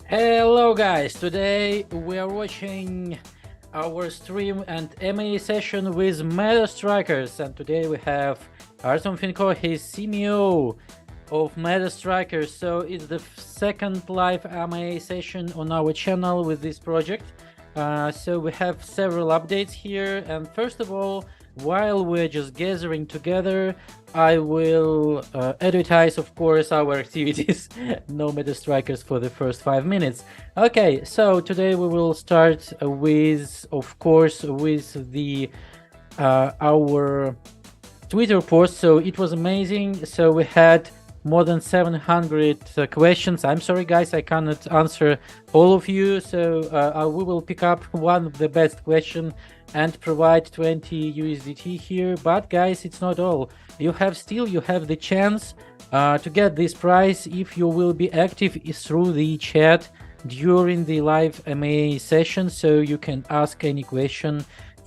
Hello guys, today we are watching our stream and MA session with MetaStrikers, and today we have Artem Finko, his CMO of MetaStrikers. So it's the second live MA session on our channel with this project. So we have several updates here, and first of all, while we're just gathering together, I will advertise, of course, our activities. No MetaStrikers for the first 5 minutes. Okay, so today we will start with, of course, with the our Twitter post. So it was amazing. So we had more than 700 questions. I'm sorry, guys, I cannot answer all of you. So we will pick up one of the best question and provide 20 USDT here. But guys, it's not all. You have the chance to get this prize if you will be active through the chat during the live MA session. So you can ask any question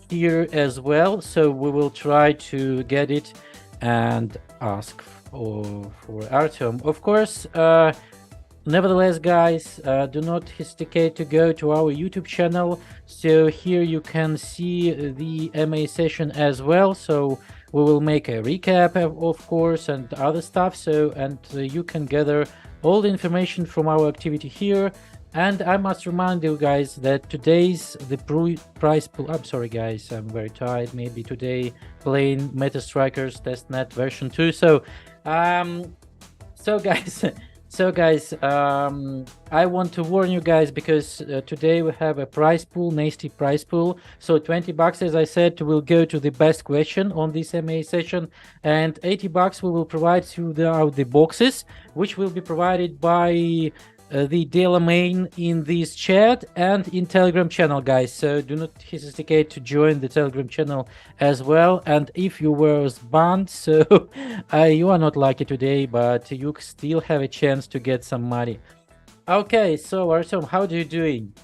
here as well. So we will try to get it and ask for Artyom. Of course, nevertheless, guys, do not hesitate to go to our YouTube channel. So here you can see the MA session as well. So we will make a recap, of course, and other stuff. So, and you can gather all the information from our activity here. And I must remind you guys that today's price pool. I'm sorry, guys, I'm very tired. Maybe today playing MetaStrikers Testnet version 2. So, guys, I want to warn you guys because today we have a prize pool, nasty prize pool. So 20 bucks, as I said, will go to the best question on this MA session, and 80 bucks we will provide through the boxes, which will be provided by the Dela main in this chat and in Telegram channel, guys. So do not hesitate to join the Telegram channel as well. And if you were banned, so you are not lucky today, but you still have a chance to get some money. Okay, so Artyom, how are you doing?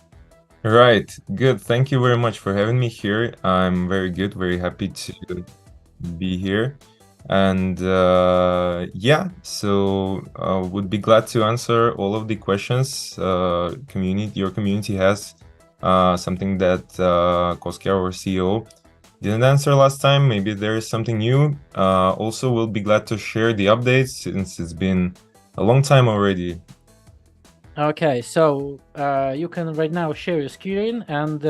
Right, good. Thank you very much for having me here. I'm very good, very happy to be here. And yeah, so would be glad to answer all of the questions your community has. Something that Koski, our CEO, didn't answer last time. Maybe there is something new. Also, we'll be glad to share the updates since it's been a long time already. Okay, so you can right now share your screen, and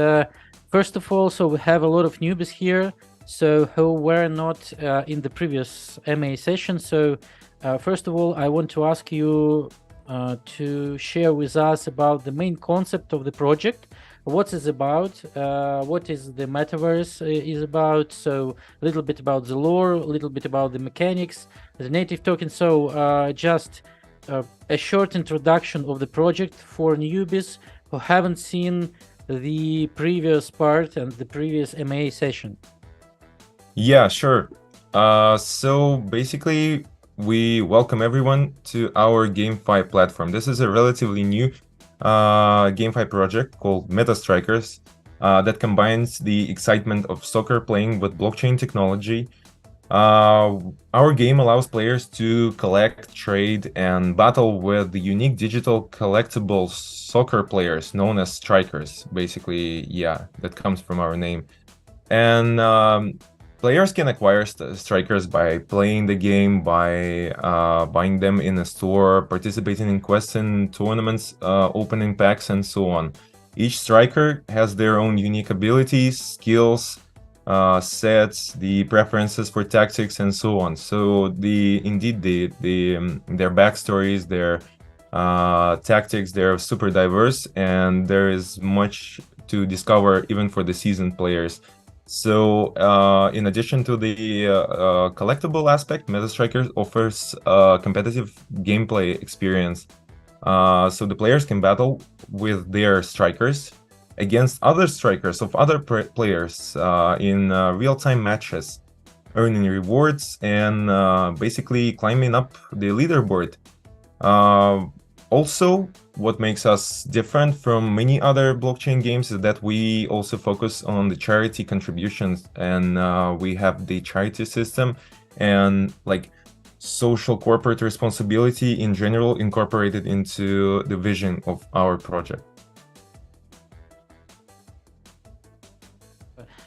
first of all, so we have a lot of newbies here, so who were not in the previous MA session. So first of all, I want to ask you to share with us about the main concept of the project, what is about, what is the metaverse is about, so a little bit about the lore, a little bit about the mechanics, the native token. So just a short introduction of the project for newbies who haven't seen the previous part and the previous MA session. Yeah, sure. So basically, we welcome everyone to our GameFi platform. This is a relatively new GameFi project called MetaStrikers that combines the excitement of soccer playing with blockchain technology. Our game allows players to collect, trade, and battle with the unique digital collectible soccer players known as strikers. Basically, yeah, that comes from our name. And players can acquire strikers by playing the game, by buying them in a store, participating in quests and tournaments, opening packs, and so on. Each striker has their own unique abilities, skills, sets, the preferences for tactics, and so on. So their backstories, their tactics, they're super diverse, and there is much to discover even for the seasoned players. So in addition to the collectible aspect, MetaStrikers offers a competitive gameplay experience. So the players can battle with their strikers against other strikers of other players in real-time matches, earning rewards and basically climbing up the leaderboard. Also, what makes us different from many other blockchain games is that we also focus on the charity contributions, and we have the charity system, and like social corporate responsibility in general incorporated into the vision of our project.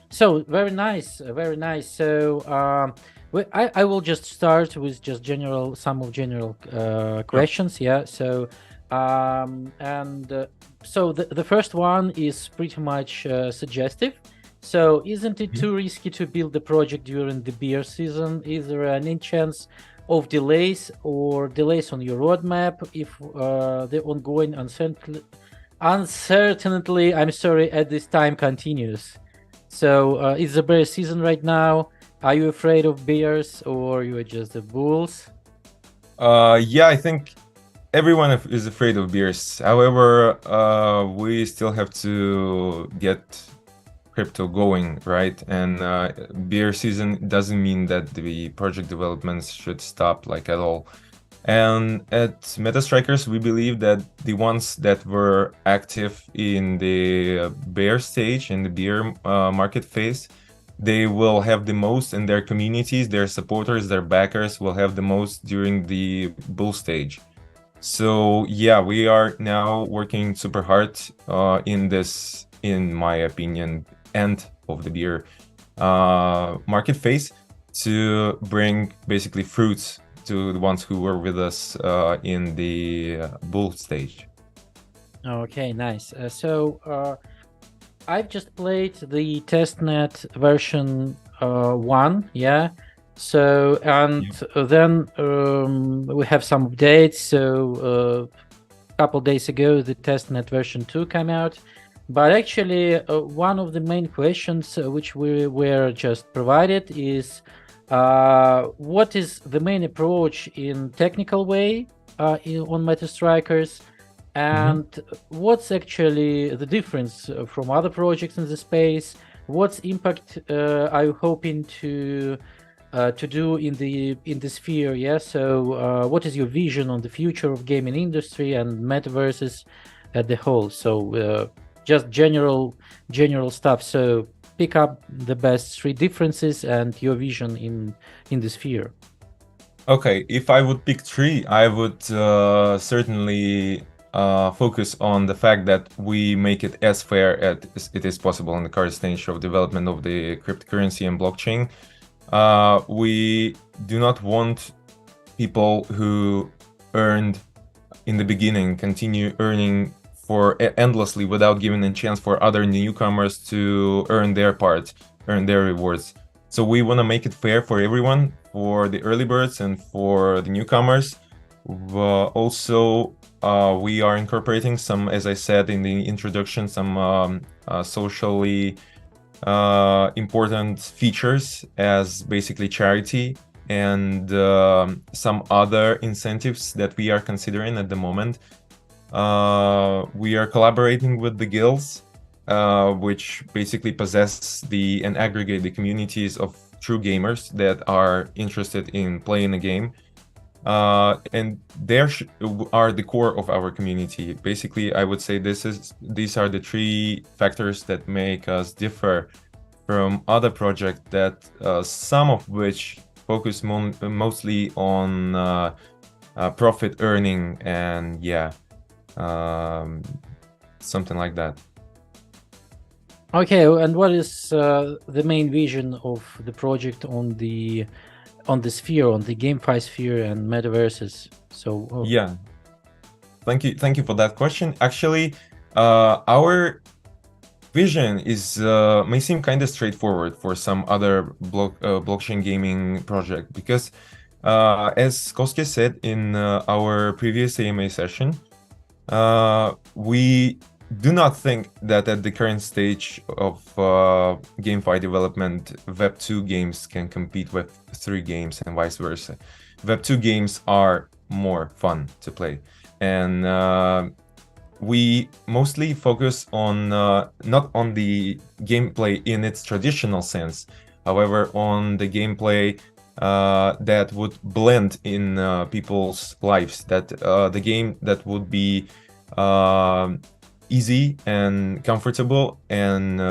So very nice, very nice. So I will just start with just some of general questions. Yeah. So so the first one is pretty much suggestive. So isn't it too risky to build the project during the beer season? Is there any chance of delays on your roadmap if the ongoing uncertainty, I'm sorry, at this time continues? So it's the bear season right now. Are you afraid of bears or you are just the bulls? Yeah, I think everyone is afraid of bears. However, we still have to get crypto going, right? And bear season doesn't mean that the project developments should stop like at all. And at MetaStrikers, we believe that the ones that were active in the bear stage, in the bear market phase, they will have the most in their communities, their supporters, their backers will have the most during the bull stage. So yeah, we are now working super hard in this, in my opinion, end of the beer market phase to bring basically fruits to the ones who were with us in the bull stage. Okay, nice. I've just played the testnet version 1, yeah. So then we have some updates. So a couple days ago, the testnet version 2 came out. But actually, one of the main questions which we were just provided is what is the main approach in technical way on MetaStrikers, and what's actually the difference from other projects in the space? What's impact are you hoping to do in the sphere? Yeah. So what is your vision on the future of gaming industry and metaverses at the whole? So just general stuff. So pick up the best 3 differences and your vision in the sphere. Okay, if I would pick 3, I would certainly focus on the fact that we make it as fair as it is possible in the current stage of development of the cryptocurrency and blockchain. We do not want people who earned in the beginning continue earning for endlessly without giving a chance for other newcomers to earn their part, earn their rewards. So we want to make it fair for everyone, for the early birds and for the newcomers. Also, we are incorporating some, as I said in the introduction, some socially important features as basically charity and some other incentives that we are considering at the moment. We are collaborating with the guilds, which basically possess and aggregate the communities of true gamers that are interested in playing a game. And they are the core of our community. Basically, I would say these are the 3 factors that make us differ from other projects that some of which focus mostly on profit earning and something like that. Okay, and what is the main vision of the project on the sphere, on the GameFi sphere and metaverses? So yeah, thank you for that question. Actually, our vision is may seem kind of straightforward for some other blockchain gaming project, because as Koske said in our previous AMA session, we do not think that at the current stage of GameFi development, Web2 games can compete with Web3 games and vice versa. Web2 games are more fun to play, and we mostly focus on not on the gameplay in its traditional sense, however, on the gameplay that would blend in people's lives, that the game that would be easy and comfortable and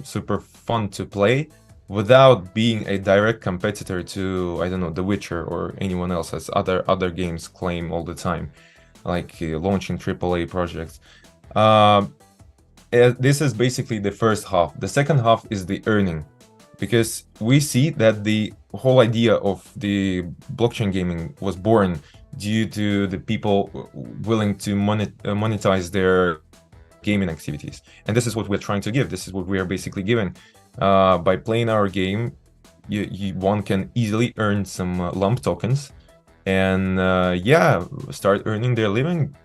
super fun to play, without being a direct competitor to, I don't know, The Witcher or anyone else, as other games claim all the time, like launching AAA projects. This is basically the first half. The second half is the earning, because we see that the whole idea of the blockchain gaming was born due to the people willing to monetize their gaming activities. And this is what we're trying to give. This is what we are basically giving. By playing our game, one can easily earn some lump tokens and yeah, start earning their living.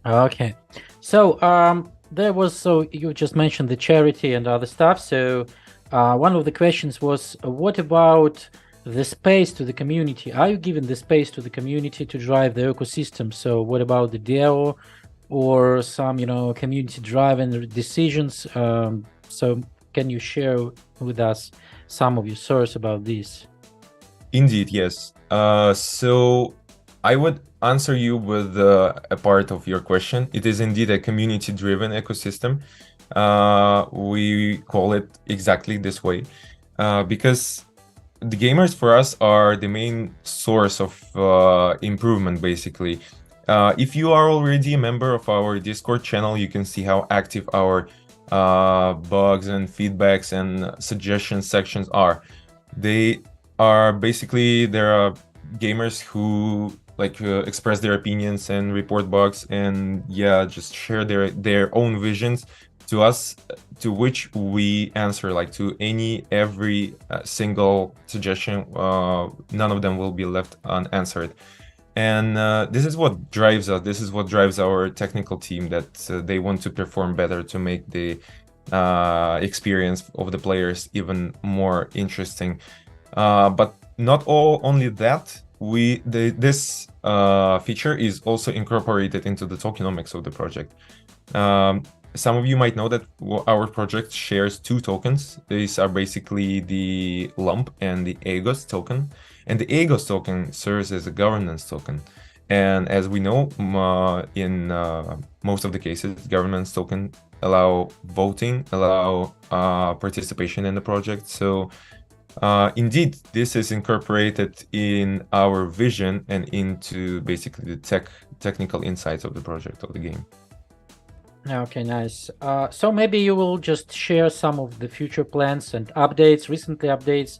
Okay. So you just mentioned the charity and other stuff. So one of the questions was, what about the space to the community? Are you giving the space to the community to drive the ecosystem? So what about the DAO or some, community driven decisions? So can you share with us some of your thoughts about this? Indeed, yes. So I would answer you with a part of your question. It is indeed a community-driven ecosystem. We call it exactly this way because the gamers for us are the main source of improvement, basically. If you are already a member of our Discord channel, you can see how active our bugs and feedbacks and suggestion sections are. They are basically, there are gamers who like express their opinions and report bugs and yeah, just share their own visions to us, to which we answer like to every single suggestion. None of them will be left unanswered. And this is what drives us. This is what drives our technical team, that they want to perform better, to make the experience of the players even more interesting. But not only that, this feature is also incorporated into the tokenomics of the project. Some of you might know that our project shares two tokens. These are basically the lump and the AGOS token. And the AGOS token serves as a governance token. And as we know, in most of the cases, governance token allow voting, allow participation in the project. So indeed, this is incorporated in our vision and into basically the technical insights of the project, of the game. Okay, nice. So maybe you will just share some of the future plans and updates, recently updates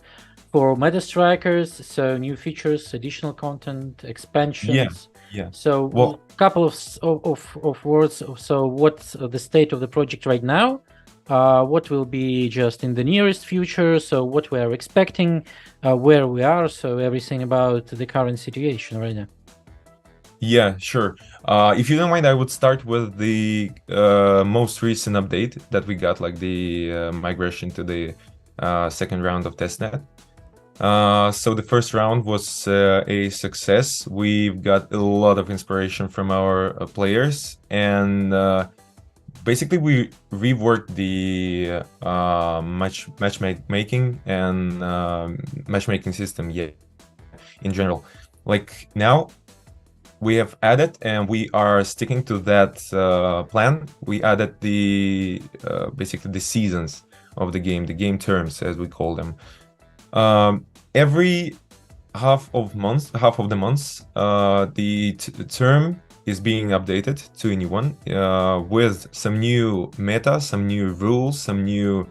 for MetaStrikers, so new features, additional content, expansions. Yeah. So Well, a couple of words. So what's the state of the project right now? What will be just in the nearest future? So what we are expecting, where we are. So everything about the current situation right now. yeah, sure. If you don't mind, I would start with the most recent update that we got, like the migration to the second round of Testnet. So the first round was a success. We've got a lot of inspiration from our players, and basically we reworked the matchmaking and matchmaking system, yeah, in general. Like now, we have added, and we are sticking to that plan. We added the basically the seasons of the game terms, as we call them. Every half of the months, the term is being updated to a new one with some new meta, some new rules, some new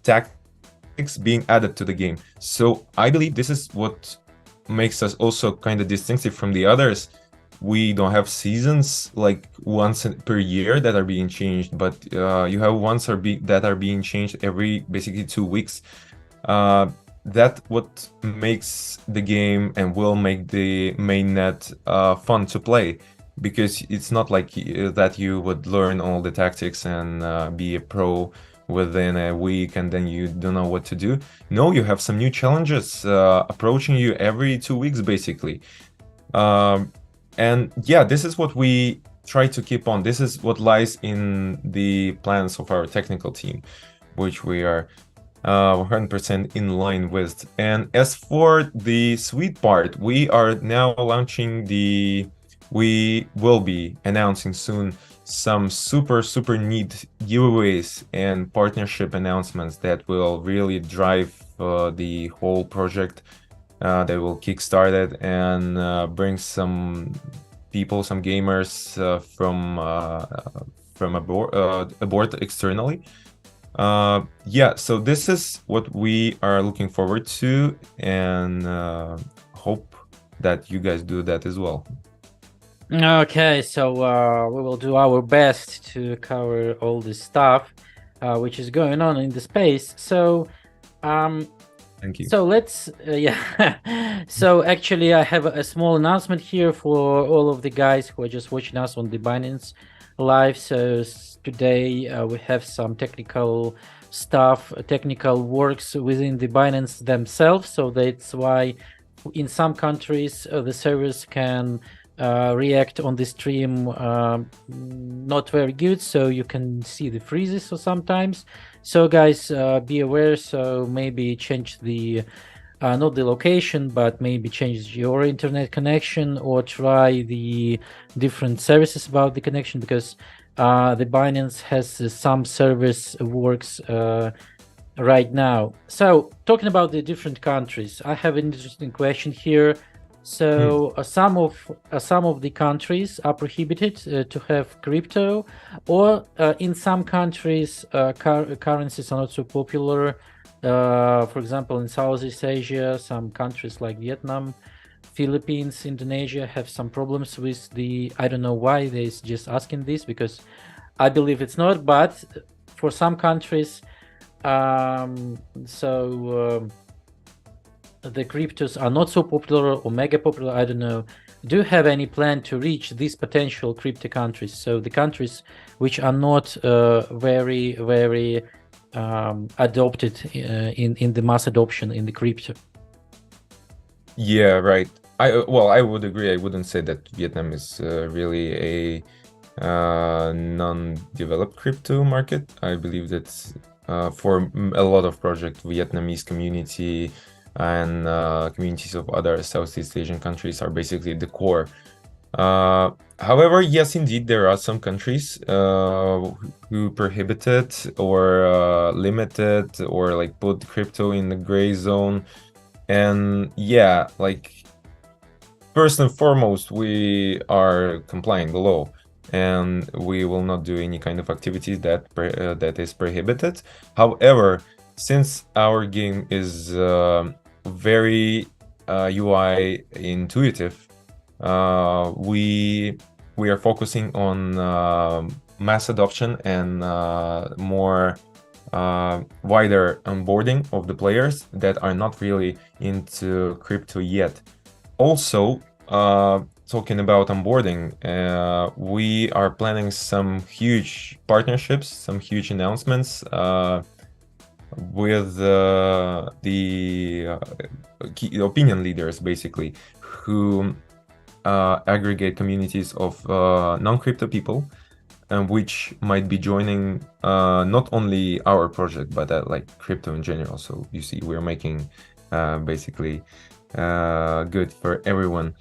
tactics being added to the game. So I believe this is what makes us also kind of distinctive from the others. We don't have seasons like once per year that are being changed, but you have ones that are being changed every basically 2 weeks. That what makes the game and will make the mainnet fun to play, because it's not like that you would learn all the tactics and be a pro within a week and then you don't know what to do. No, you have some new challenges approaching you every 2 weeks, basically. And yeah, this is what we try to keep on. This is what lies in the plans of our technical team, which we are 100% in line with. And as for the sweet part, we are now launching we will be announcing soon some super neat giveaways and partnership announcements that will really drive the whole project. They will kickstart it and bring some people, some gamers from aboard externally. Yeah, so this is what we are looking forward to, and hope that you guys do that as well. Okay, so we will do our best to cover all this stuff which is going on in the space. So Thank you. so let's yeah. So actually I have a small announcement here for all of the guys who are just watching us on the Binance live. So today we have some technical stuff, technical works within the Binance themselves, so that's why in some countries the servers can react on the stream not very good, so you can see the freezes or sometimes. So guys, be aware, so maybe change the not the location, but maybe change your internet connection or try the different services about the connection, because the Binance has some service works right now. So talking about the different countries, I have an interesting question here. So some of the countries are prohibited to have crypto, or in some countries currencies are not so popular. For example, in Southeast Asia, some countries like Vietnam, Philippines, Indonesia have some problems with the, I don't know why they're just asking this, because I believe it's not, but for some countries, the cryptos are not so popular or mega popular, I don't know. Do you have any plan to reach these potential crypto countries? So the countries which are not very adopted in the mass adoption in the crypto. Yeah, right. I would agree. I wouldn't say that Vietnam is really a non-developed crypto market. I believe that for a lot of projects, Vietnamese community and communities of other Southeast Asian countries are basically the core. However, yes, indeed, there are some countries who prohibited or limited or like put crypto in the gray zone. And yeah, like first and foremost, we are complying the law, and we will not do any kind of activities that is prohibited. However, since our game is very UI intuitive, we are focusing on mass adoption and more wider onboarding of the players that are not really into crypto yet. Also, talking about onboarding, we are planning some huge partnerships, some huge announcements with the key opinion leaders, basically, who aggregate communities of non-crypto people, and which might be joining not only our project, but like crypto in general. So you see, we're making basically good for everyone.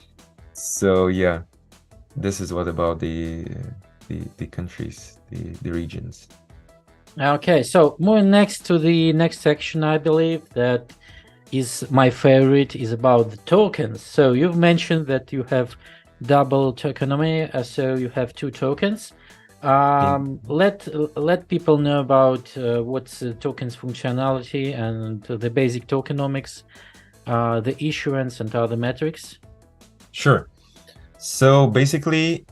So yeah, this is what about the countries, the regions. Okay, so moving next to the next section, I believe that is my favorite, is about the tokens. So you've mentioned that you have double tokenomics, so you have two tokens. Let people know about what's the tokens functionality and the basic tokenomics, the issuance and other metrics. Sure. So basically,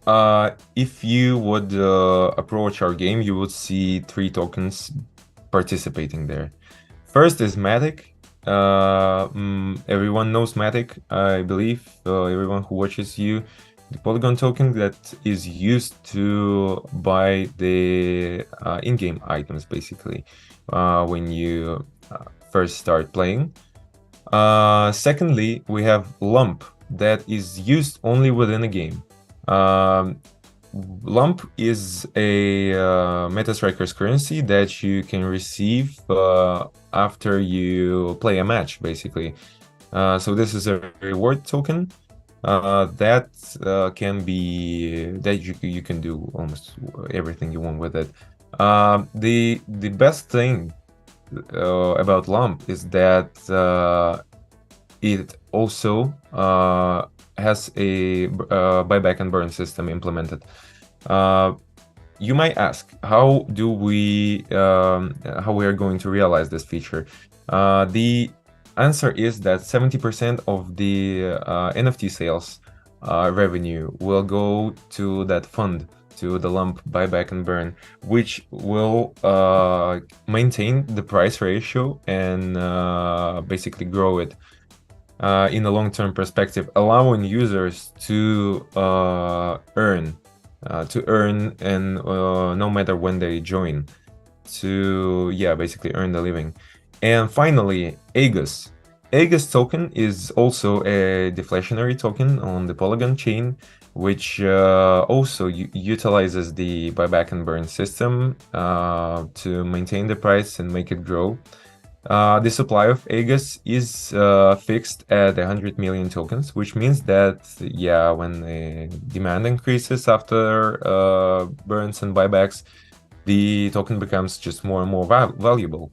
if you would approach our game, you would see 3 tokens participating there. First is Matic. Everyone knows Matic, I believe. Everyone who watches you, the Polygon token that is used to buy the in-game items, basically, when you first start playing. Secondly, we have Lump, that is used only within a game. Lump is a MetaStrikers currency that you can receive after you play a match, basically. So this is a reward token. that can be that you can do almost everything you want with it. The best thing about LUMP is that it also has a buyback and burn system implemented. You might ask, how we are going to realize this feature? The answer is that 70% of the NFT sales revenue will go to that fund, to the lump buyback and burn, which will maintain the price ratio and basically grow it in a long-term perspective, allowing users to earn and no matter when they join, to basically earn the living. And finally, Aegis. Aegis token is also a deflationary token on the Polygon chain, which also utilizes the buyback and burn system to maintain the price and make it grow. The supply of Aegis is fixed at 100 million tokens, which means that, when the demand increases after burns and buybacks, the token becomes just more and more valuable.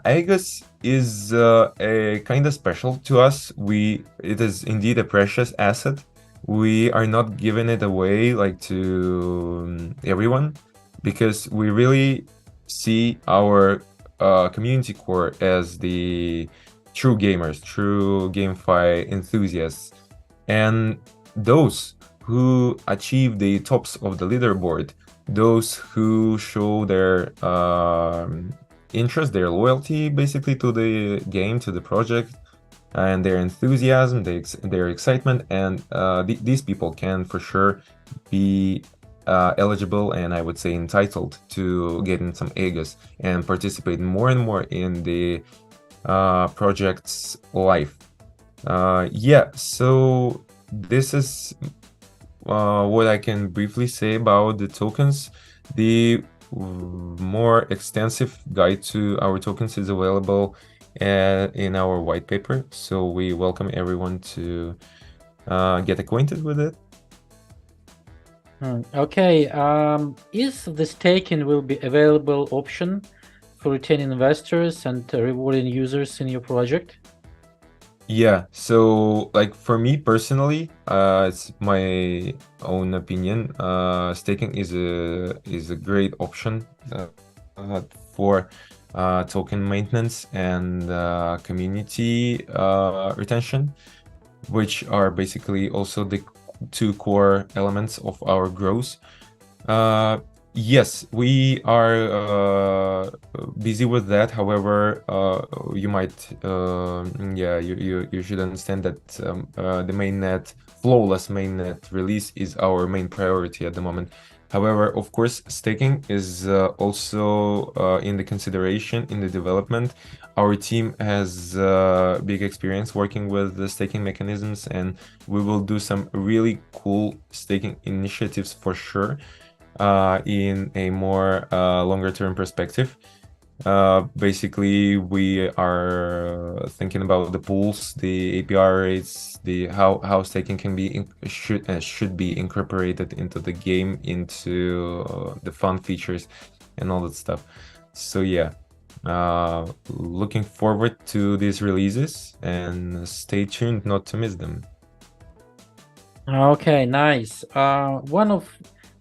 Aegis is a kind of special to us. It is indeed a precious asset. We are not giving it away like to everyone, because we really see our community core as the true gamers, true GameFi enthusiasts, and those who achieve the tops of the leaderboard, those who show their interest, their loyalty basically to the game, to the project, and their enthusiasm, their excitement, and these people can for sure be eligible, and I would say entitled, to getting some Aegis and participate more and more in the project's life. So this is what I can briefly say about the tokens. The more extensive guide to our tokens is available in our white paper, so we welcome everyone to get acquainted with it. Okay, is the staking will be available option for retaining investors and rewarding users in your project? Yeah, so like for me personally, it's my own opinion. Staking is a great option for token maintenance and community retention, which are basically also the two core elements of our growth. Yes, we are busy with that. However, you might, you should understand that the mainnet, flawless mainnet release is our main priority at the moment. However, of course, staking is also in the consideration in the development. Our team has big experience working with the staking mechanisms, and we will do some really cool staking initiatives for sure in a more longer term perspective. Basically, we are thinking about the pools, the APR rates, the how staking can be should be incorporated into the game, into the fun features and all that stuff. So looking forward to these releases, and stay tuned not to miss them. Okay, nice.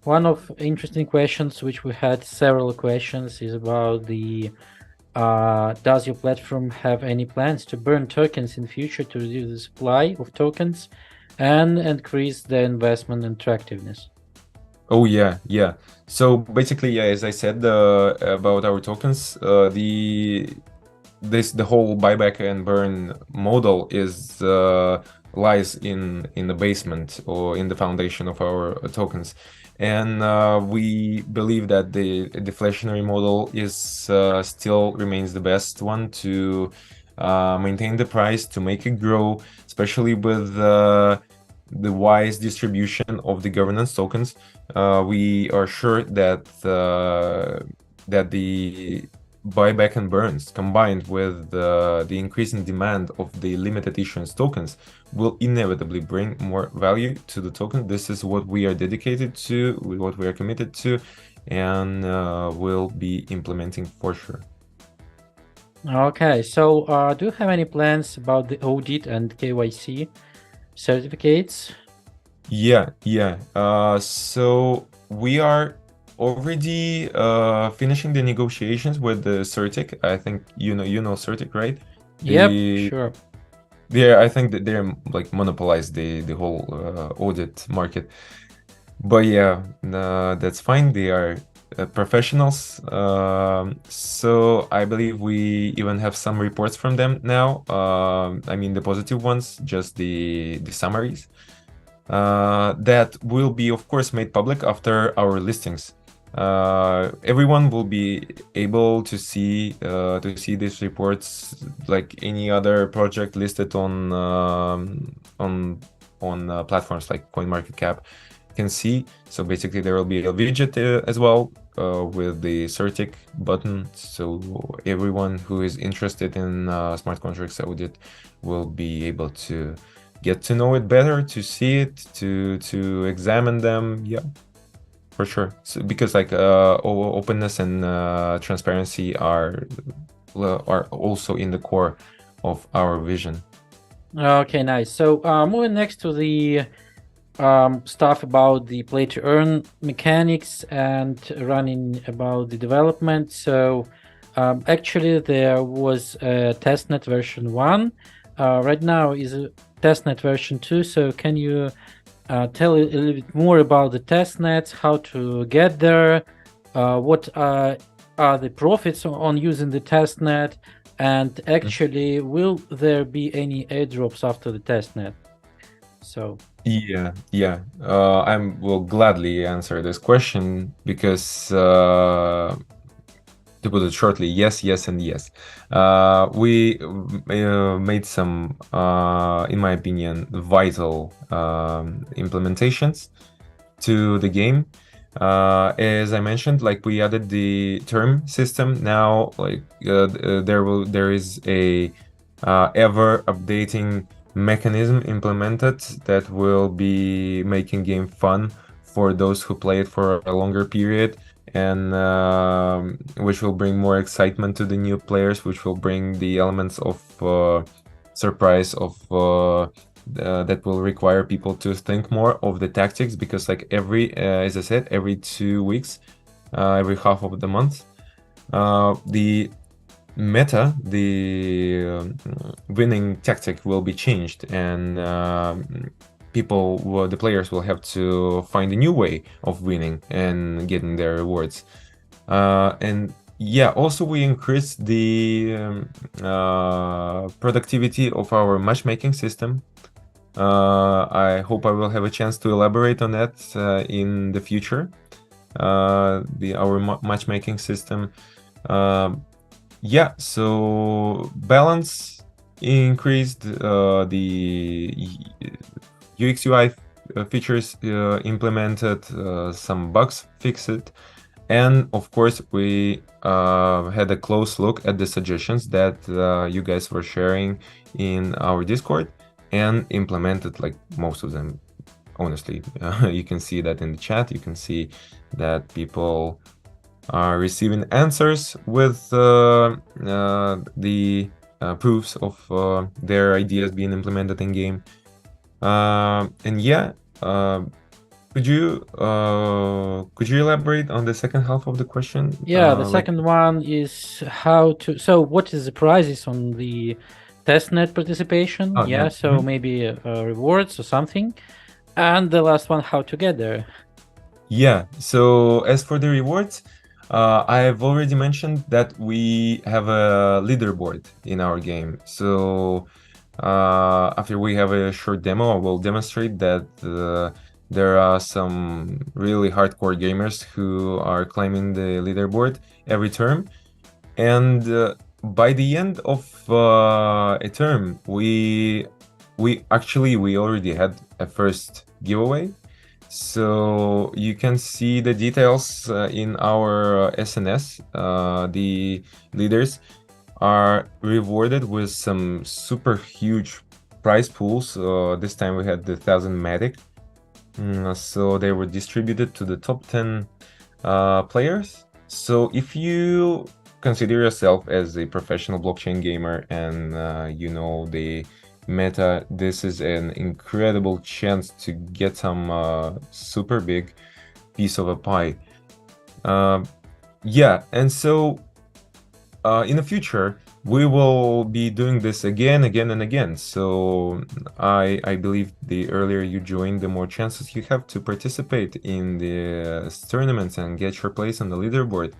One of interesting questions, which we had several questions, is about the does your platform have any plans to burn tokens in future to reduce the supply of tokens and increase the investment attractiveness? Oh yeah. So basically, as I said about our tokens, the whole buyback and burn model is lies in the basement or in the foundation of our tokens, and we believe that the deflationary model is still remains the best one to maintain the price, to make it grow, especially with the wise distribution of the governance tokens. We are sure that the buyback and burns combined with the increasing demand of the limited issuance tokens will inevitably bring more value to the token. This is what we are dedicated to, what we are committed to, and will be implementing for sure. Okay, so do you have any plans about the audit and KYC certificates? Yeah. So we are already finishing the negotiations with the Certic. I think you know Certic, right? Yep, sure. I think that they're like monopolized the whole audit market. But yeah, that's fine. They are professionals. So I believe we even have some reports from them now. I mean the positive ones, just the summaries. That will be, of course, made public after our listings. Everyone will be able to see these reports like any other project listed on platforms like CoinMarketCap can see. So basically, there will be a widget as well with the Certic button. So everyone who is interested in smart contracts audit will be able to get to know it better, to see it, to examine them. Yeah, for sure. So, because like openness and transparency are also in the core of our vision. Okay, nice. So moving next to the stuff about the play to earn mechanics and running about the development. So actually there was a testnet version 1. Right now is a testnet version 2. So can you tell a little bit more about the testnet, how to get there, what are the profits on using the testnet, and actually will there be any airdrops after the testnet? So Yeah. I will gladly answer this question because to put it shortly, yes, and yes. We made some, in my opinion, vital implementations to the game. As I mentioned, like we added the term system now. Like there is a ever updating mechanism implemented that will be making game fun for those who play it for a longer period, and which will bring more excitement to the new players, which will bring the elements of surprise of that will require people to think more of the tactics, because like every as I said, every 2 weeks, every half of the month, the meta, the winning tactic will be changed, and the players will have to find a new way of winning and getting their rewards. And yeah, also we increased the productivity of our matchmaking system. I hope I will have a chance to elaborate on that in the future. Our matchmaking system. Yeah, so balance increased, the UX UI features implemented, some bugs fixed, and of course we had a close look at the suggestions that you guys were sharing in our Discord and implemented like most of them. Honestly, you can see that in the chat. You can see that people are receiving answers with the proofs of their ideas being implemented in game. And yeah, could you elaborate on the second half of the question? yeah, the second one is how to. So what is the prices on the testnet participation? Oh, Yeah, yeah. so maybe rewards or something. And the last one, how to get there. Yeah, so as for the rewards, I've already mentioned that we have a leaderboard in our game. So after we have a short demo, I will demonstrate that there are some really hardcore gamers who are climbing the leaderboard every term. And by the end of a term, we already had a first giveaway. So you can see the details in our SNS. The leaders are rewarded with some super huge prize pools. This time we had the 1,000 Matic. So they were distributed to the top 10 players. So if you consider yourself as a professional blockchain gamer and you know the meta, this is an incredible chance to get some super big piece of a pie. Yeah, and so in the future we will be doing this again and again. So I believe the earlier you join, the more chances you have to participate in the tournaments and get your place on the leaderboard.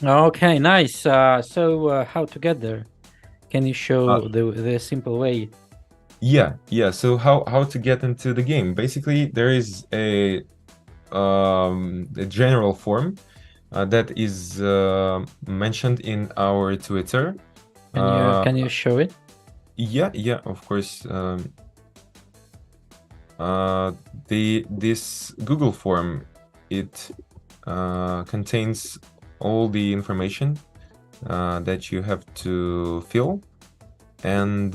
Okay, nice. So how to get there? Can you show the simple way? Yeah. So how to get into the game? Basically, there is a general form that is mentioned in our Twitter. Can you show it? Yeah, of course. This Google form, it contains all the information that you have to fill, and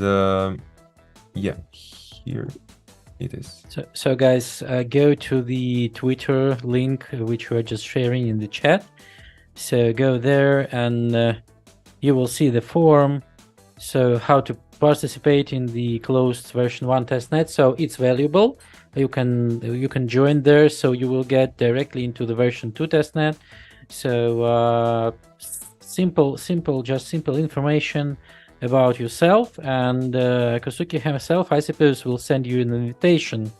yeah, here it is. So guys, go to the Twitter link which we're just sharing in the chat. So go there and you will see the form. So how to participate in the closed version 1 testnet. So it's valuable. You can join there, so you will get directly into the version 2 testnet. So just simple information about yourself, and Kosuke himself, I suppose, will send you an invitation,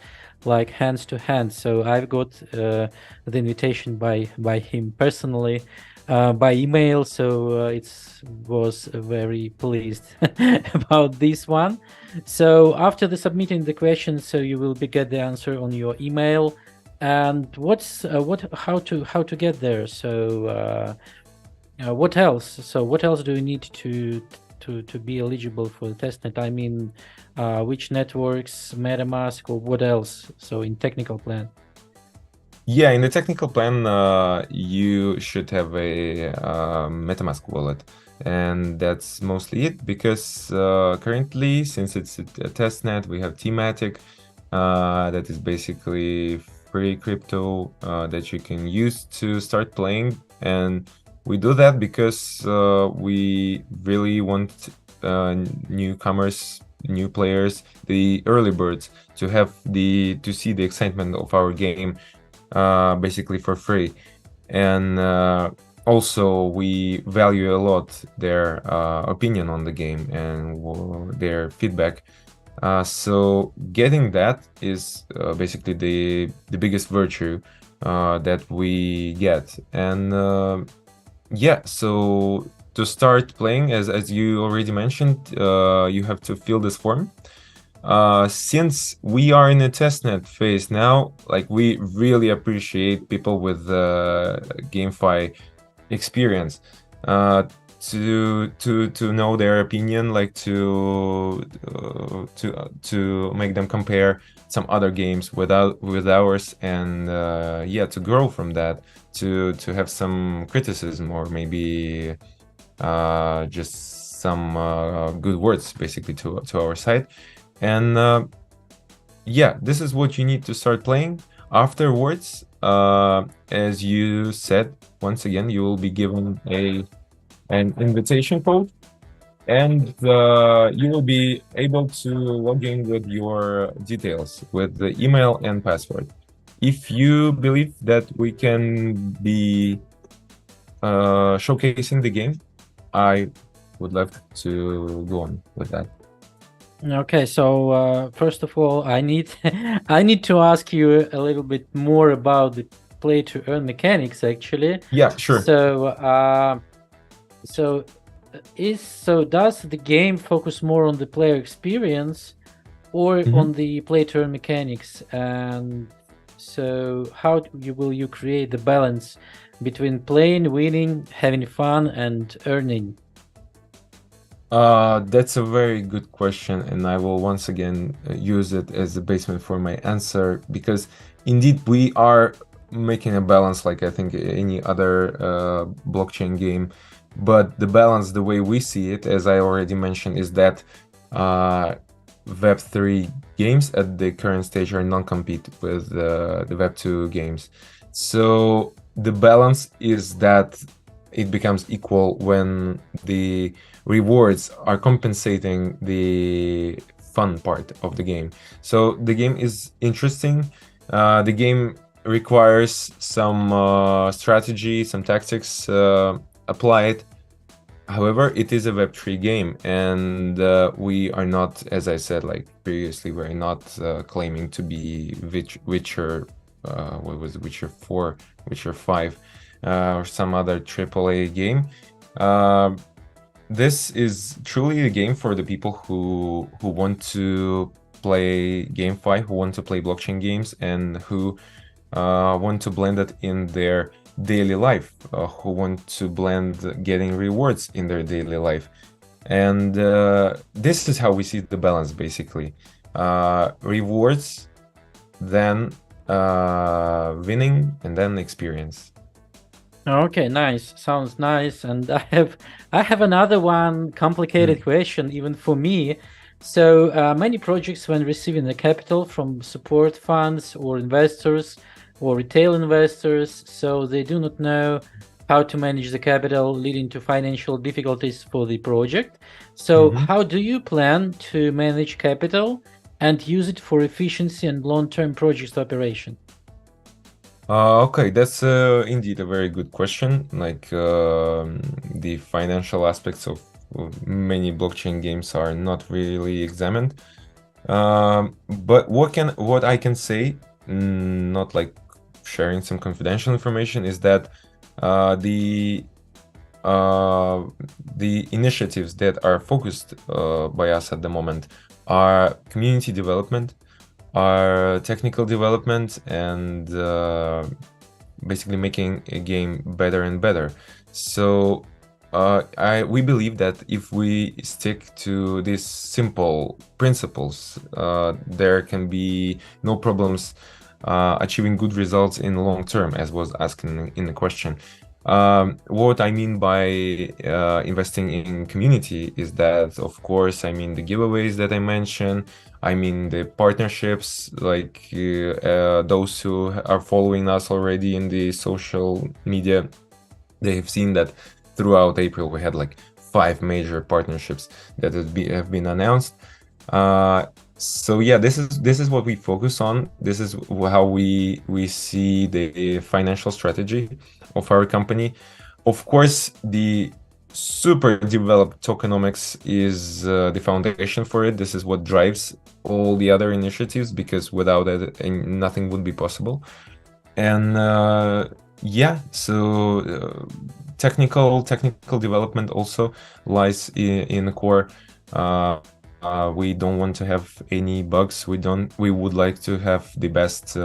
like hands to hand. So I've got the invitation by him personally, by email. So it was very pleased about this one. So after the submitting the question, so you will get the answer on your email. And how to get there? So what else? So what else do you need to be eligible for the testnet? I mean, which networks, MetaMask, or what else? So in technical plan. Yeah, in the technical plan, you should have a MetaMask wallet, and that's mostly it. Because currently, since it's a testnet, we have Thematic, that is basically free crypto that you can use to start playing, and we do that because we really want newcomers, new players, the early birds, to see the excitement of our game basically for free. And also we value a lot their opinion on the game and their feedback. So getting that is basically the biggest virtue that we get. And yeah, so to start playing, as you already mentioned, you have to fill this form. Since we are in a testnet phase now, like, we really appreciate people with GameFi experience to know their opinion, like to make them compare some other games with ours, and yeah, to grow from that, to have some criticism, or maybe just some good words basically to our site. And yeah, this is what you need to start playing. Afterwards, as you said, once again, you will be given an invitation code, and you will be able to log in with your details, with the email and password. If you believe that we can be showcasing the game, I would love to go on with that. Okay, so first of all, I need I need to ask you a little bit more about the play to earn mechanics, actually. Yeah, sure. So does the game focus more on the player experience or on the play to earn mechanics? And so how will you create the balance between playing, winning, having fun, and earning? That's a very good question, and I will once again use it as the basement for my answer because indeed we are making a balance like I think any other blockchain game. But the balance, the way we see it, as I already mentioned, is that uh, Web3 games at the current stage are non-compete with the Web2 games. So the balance is that it becomes equal when the rewards are compensating the fun part of the game. So the game is interesting. The game requires some strategy, some tactics applied. However, it is a Web3 game, and we are not, as I said, like previously, we're not claiming to be Witcher, what was it, Witcher 4, Witcher 5, or some other AAA game. Uh, this is truly a game for the people who want to play GameFi, who want to play blockchain games, and who want to blend it in their daily life, who want to blend getting rewards in their daily life. And this is how we see the balance, basically. Rewards, then winning, and then experience. Okay, nice. Sounds nice. And I have another one complicated question, even for me. So many projects, when receiving the capital from support funds or investors or retail investors, so they do not know how to manage the capital, leading to financial difficulties for the project. So how do you plan to manage capital and use it for efficiency and long-term project operation? Okay, that's indeed a very good question. Like the financial aspects of many blockchain games are not really examined. But what I can say, not like sharing some confidential information, is that uh, the the initiatives that are focused by us at the moment are community development, are technical development, and basically making a game better and better. So we believe that if we stick to these simple principles, there can be no problems achieving good results in the long term, as was asked in the question. What I mean by investing in community is that, of course, I mean the giveaways that I mentioned. I mean the partnerships, like those who are following us already in the social media, they have seen that throughout April we had like 5 major partnerships that have been announced. So yeah, this is what we focus on. This is how we see the financial strategy of our company. Of course, the super developed tokenomics is the foundation for it. This is what drives all the other initiatives, because without it, nothing would be possible. And yeah, so technical development also lies in the core. We don't want to have any bugs. We would like to have the best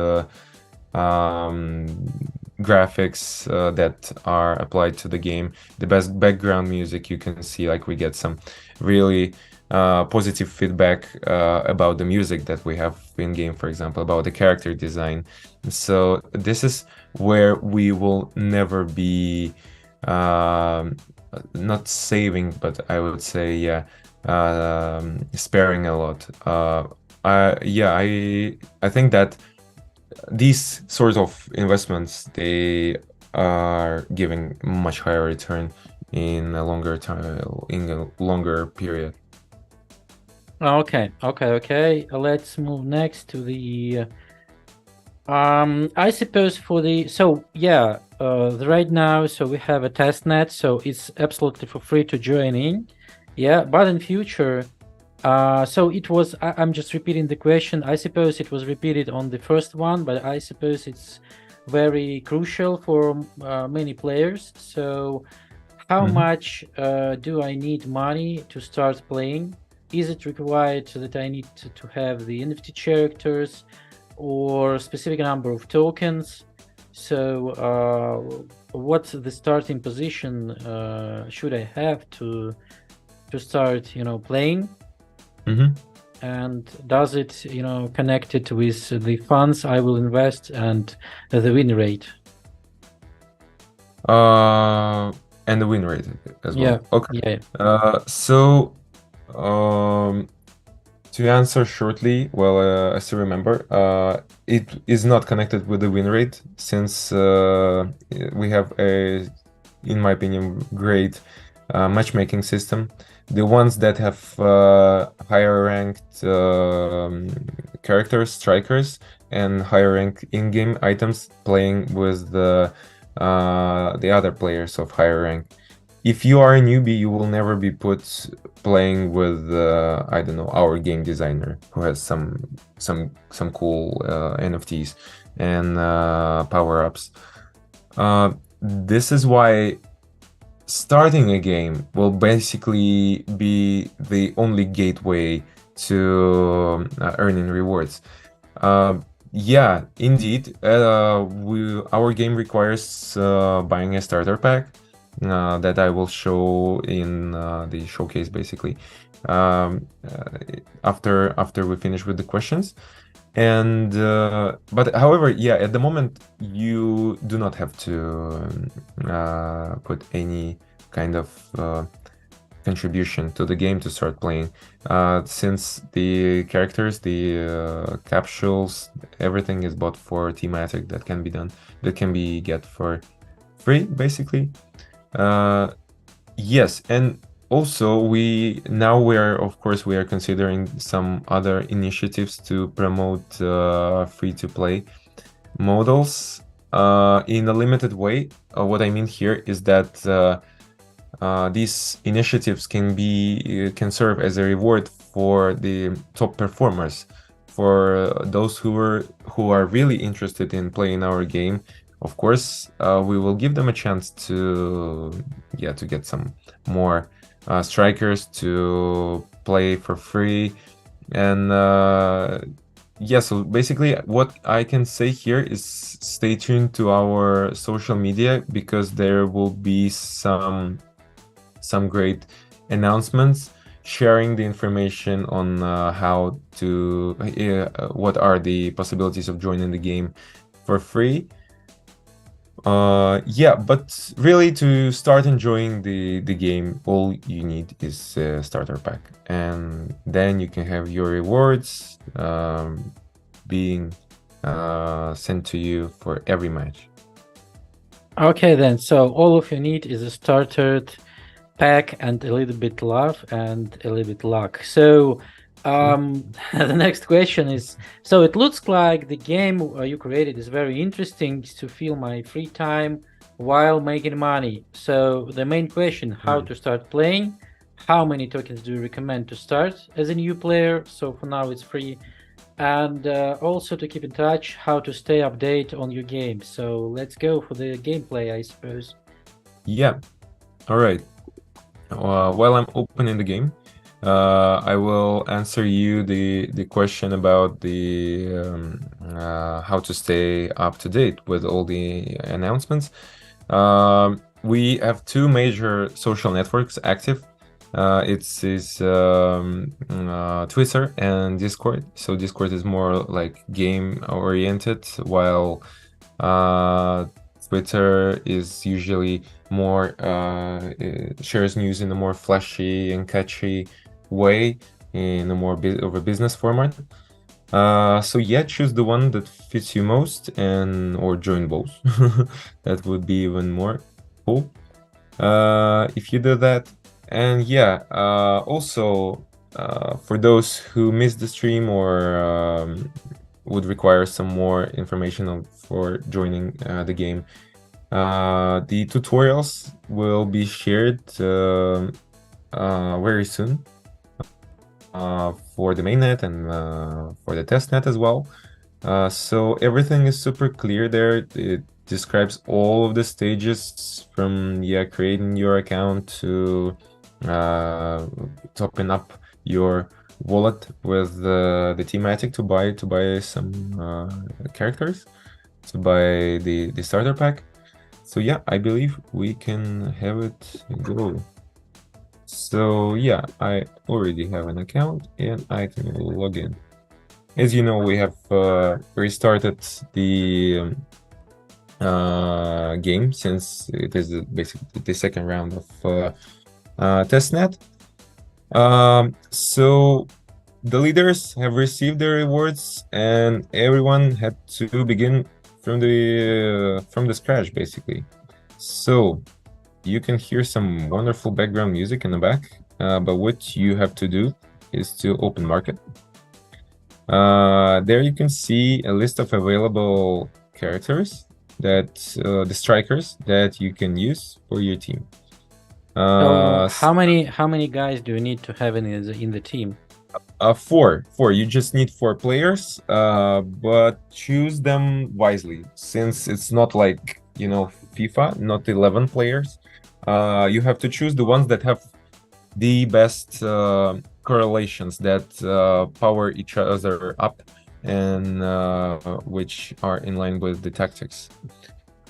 graphics that are applied to the game, the best background music. You can see like we get some really positive feedback about the music that we have in game, for example, about the character design. So this is where we will never be not saving, but I would say, yeah, sparing a lot. Yeah, I think that these sorts of investments, they are giving much higher return in a longer time, in a longer period. Okay. Let's move next to the I suppose for the right now, so we have a testnet, so it's absolutely for free to join in. Yeah, but in future, so it was, I'm just repeating the question. I suppose it was repeated on the first one, but I suppose it's very crucial for many players. So how much do I need money to start playing? Is it required that I need to have the NFT characters or specific number of tokens? So what's the starting position should I have to to start, playing? Mm-hmm. And does it, connect it with the funds I will invest and the win rate? And the win rate as Yeah, well. Okay. yeah. So to answer shortly, well, I still remember, it is not connected with the win rate since we have a, in my opinion, great matchmaking system. The ones that have higher ranked characters, strikers, and higher ranked in-game items playing with the other players of higher rank. If you are a newbie, you will never be put playing with I don't know, our game designer who has some cool NFTs and power-ups. This is why starting a game will basically be the only gateway to earning rewards. Yeah, indeed. Our game requires buying a starter pack that I will show in the showcase, basically, after we finish with the questions. And but however, yeah, at the moment you do not have to put any kind of contribution to the game to start playing, since the characters, the capsules, everything is bought for thematic that can be get for free, basically. Yes, and also of course we are considering some other initiatives to promote free-to-play models in a limited way. What I mean here is that these initiatives can serve as a reward for the top performers, for those who are really interested in playing our game. Of course, we will give them a chance to get some more strikers to play for free. And so basically what I can say here is stay tuned to our social media, because there will be some great announcements sharing the information on what are the possibilities of joining the game for free. But really, to start enjoying the game, all you need is a starter pack, and then you can have your rewards being sent to you for every match. Okay, then. So all of you need is a starter pack and a little bit love and a little bit luck. So the next question is, so it looks like the game you created is very interesting to fill my free time while making money. So the main question, how to start playing, how many tokens do you recommend to start as a new player? So for now it's free. And also to keep in touch, how to stay updated on your game. So let's go for the gameplay, I suppose. Yeah, all right. While I'm opening the game, I will answer you the question about the how to stay up to date with all the announcements. We have two major social networks active. It's Twitter and Discord. So Discord is more like game oriented, while Twitter is usually more shares news in a more flashy and catchy way, in a more of a business format. So yeah, choose the one that fits you most, or join both. That would be even more cool if you do that. And yeah, also for those who missed the stream or would require some more information for joining the game, the tutorials will be shared very soon for the mainnet and for the testnet as well. So everything is super clear there. It describes all of the stages from creating your account to topping up your wallet with the thematic to buy some characters, to buy the starter pack. So yeah, I believe we can have it go. So yeah, I already have an account and I can log in. As you know, we have restarted the game since it is basically the second round of Testnet. So the leaders have received their rewards, and everyone had to begin from the scratch, basically. So you can hear some wonderful background music in the back, but what you have to do is to open market. There you can see a list of available characters that the strikers that you can use for your team. So how many guys do you need to have in the team? Four. You just need 4 players, but choose them wisely, since it's not like, you know, FIFA, not 11 players. You have to choose the ones that have the best correlations that power each other up and which are in line with the tactics.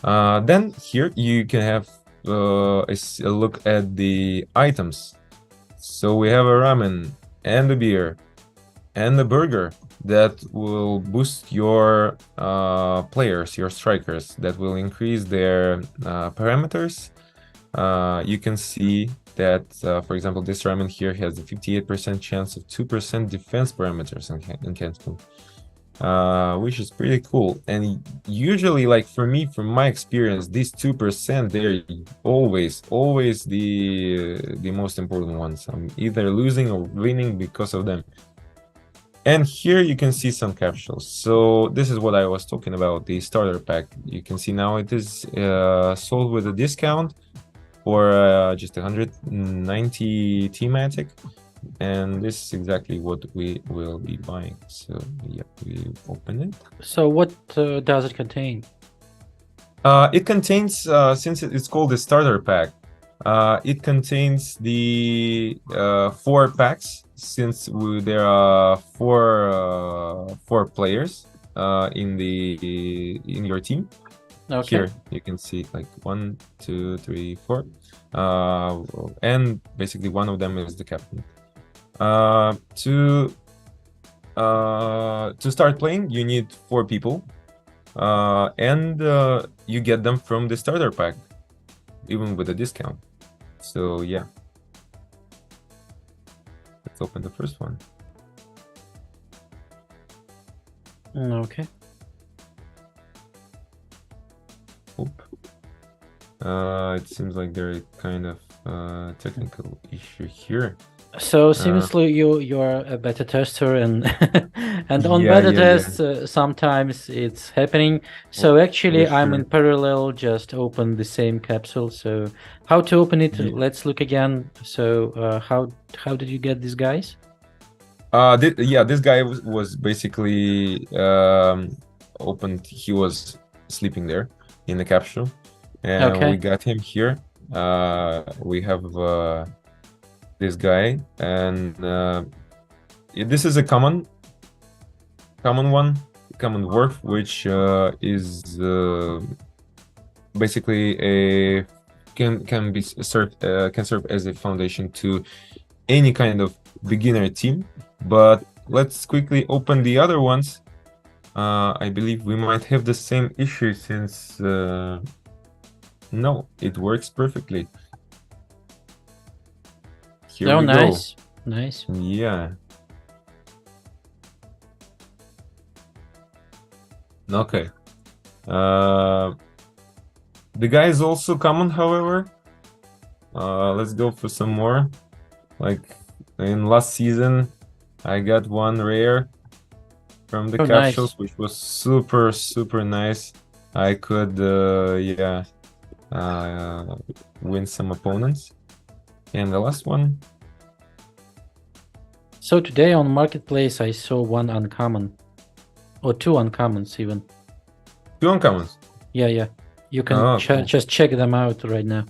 Then here you can have a look at the items. So we have a ramen and a beer and a burger that will boost your players, your strikers, that will increase their parameters. You can see that, for example, this ramen here has a 58% chance of 2% defense parameters enhancement, which is pretty cool. And usually, like for me, from my experience, these 2%, they're always the most important ones. I'm either losing or winning because of them. And here you can see some capsules. So this is what I was talking about, the starter pack. You can see now it is sold with a discount for just 190 thematic, and this is exactly what we will be buying. So yeah, we open it. So what does it contain? It contains, since it's called the starter pack, it contains the 4 packs, since there are four players in your team. Okay. Here you can see like 1, 2, 3, 4, and basically one of them is the captain. To start playing, you need 4 people, and you get them from the starter pack, even with a discount. So yeah, let's open the first one. Okay. It seems like there is kind of technical issue here. So seemingly you're a beta tester, and and on Yeah, beta yeah. tests sometimes it's happening. So actually I'm sure. in parallel just open the same capsule. So how to open it? Yeah. Let's look again. So how did you get these guys? This guy was basically opened. He was sleeping there in the capsule, and Okay. we got him here. We have this guy, and this is a common dwarf, which is basically can serve as a foundation to any kind of beginner team. But let's quickly open the other ones. I believe we might have the same issue, since no, it works perfectly. Here we nice. go. Nice. Yeah. Okay. The guy is also common, however. Let's go for some more. Like in last season, I got one rare from the capsules, nice. which was super nice. I could win some opponents. And the last one. So today on Marketplace I saw one uncommon, or 2 uncommons even. 2 uncommons? Yeah. You can cool. just check them out right now.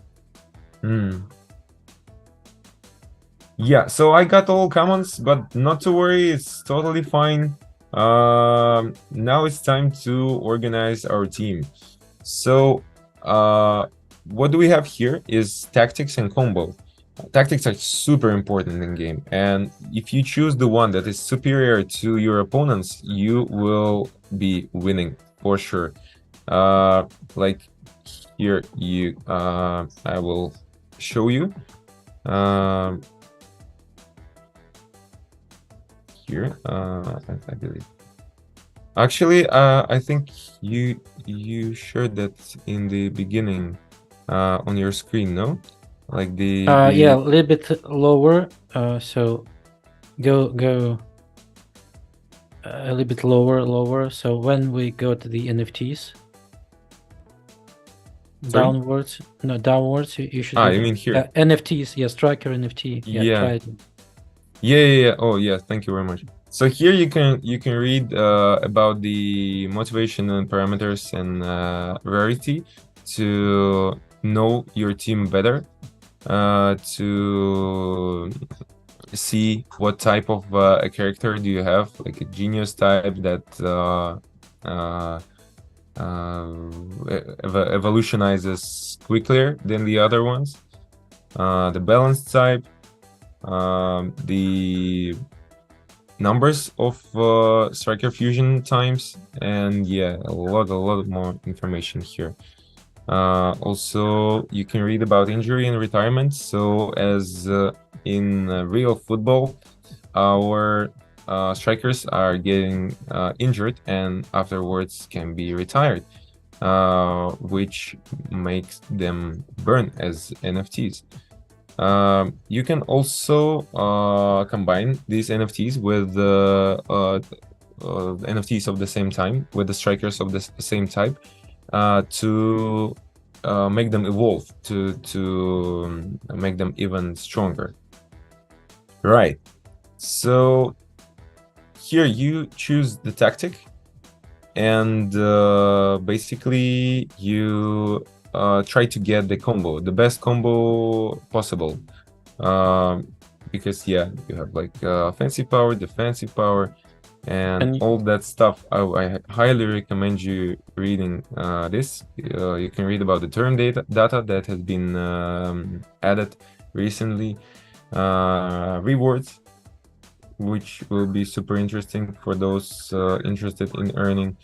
Yeah, so I got all commons, but not to worry, it's totally fine. Now it's time to organize our team. So what do we have here is tactics and combo. Tactics are super important in game, and if you choose the one that is superior to your opponents, you will be winning for sure. Like here, I will show you. Here, I believe. Actually, I think you shared that in the beginning, on your screen, no? Like Yeah, a little bit lower. So go a little bit lower. So when we go to the NFTs, Sorry? downwards, no, downwards, you should You go mean here? NFTs, yeah, Striker NFT. Yeah, Yeah. try it. Yeah. Oh, yeah. Thank you very much. So here you can read about the motivation and parameters and rarity to know your team better, to see what type of a character do you have, like a genius type that evolutionizes quicker than the other ones, the balanced type, the numbers of striker fusion times, and yeah, a lot more information here. Also, you can read about injury and retirement. So as in real football, our strikers are getting injured and afterwards can be retired, which makes them burn as NFTs. You can also combine these NFTs with NFTs of the same time, with the strikers of the same type, to make them evolve, to make them even stronger. Right. So here you choose the tactic, and basically you try to get the combo, the best combo possible. Because yeah, you have like offensive power, defensive power, and all that stuff. I highly recommend you reading this. You can read about the turn data that has been added recently, rewards, which will be super interesting for those interested in earning.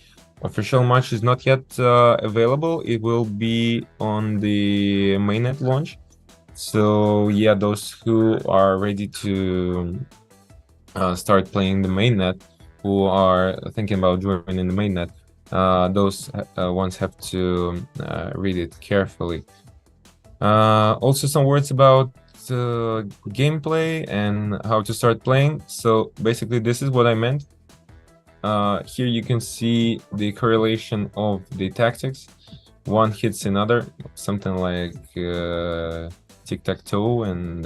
Official match is not yet available. It will be on the mainnet launch. So yeah, those who are ready to start playing the mainnet, who are thinking about joining the mainnet, those ones have to read it carefully. Also, some words about gameplay and how to start playing. So basically, this is what I meant. Here you can see the correlation of the tactics. One hits another, something like tic-tac-toe and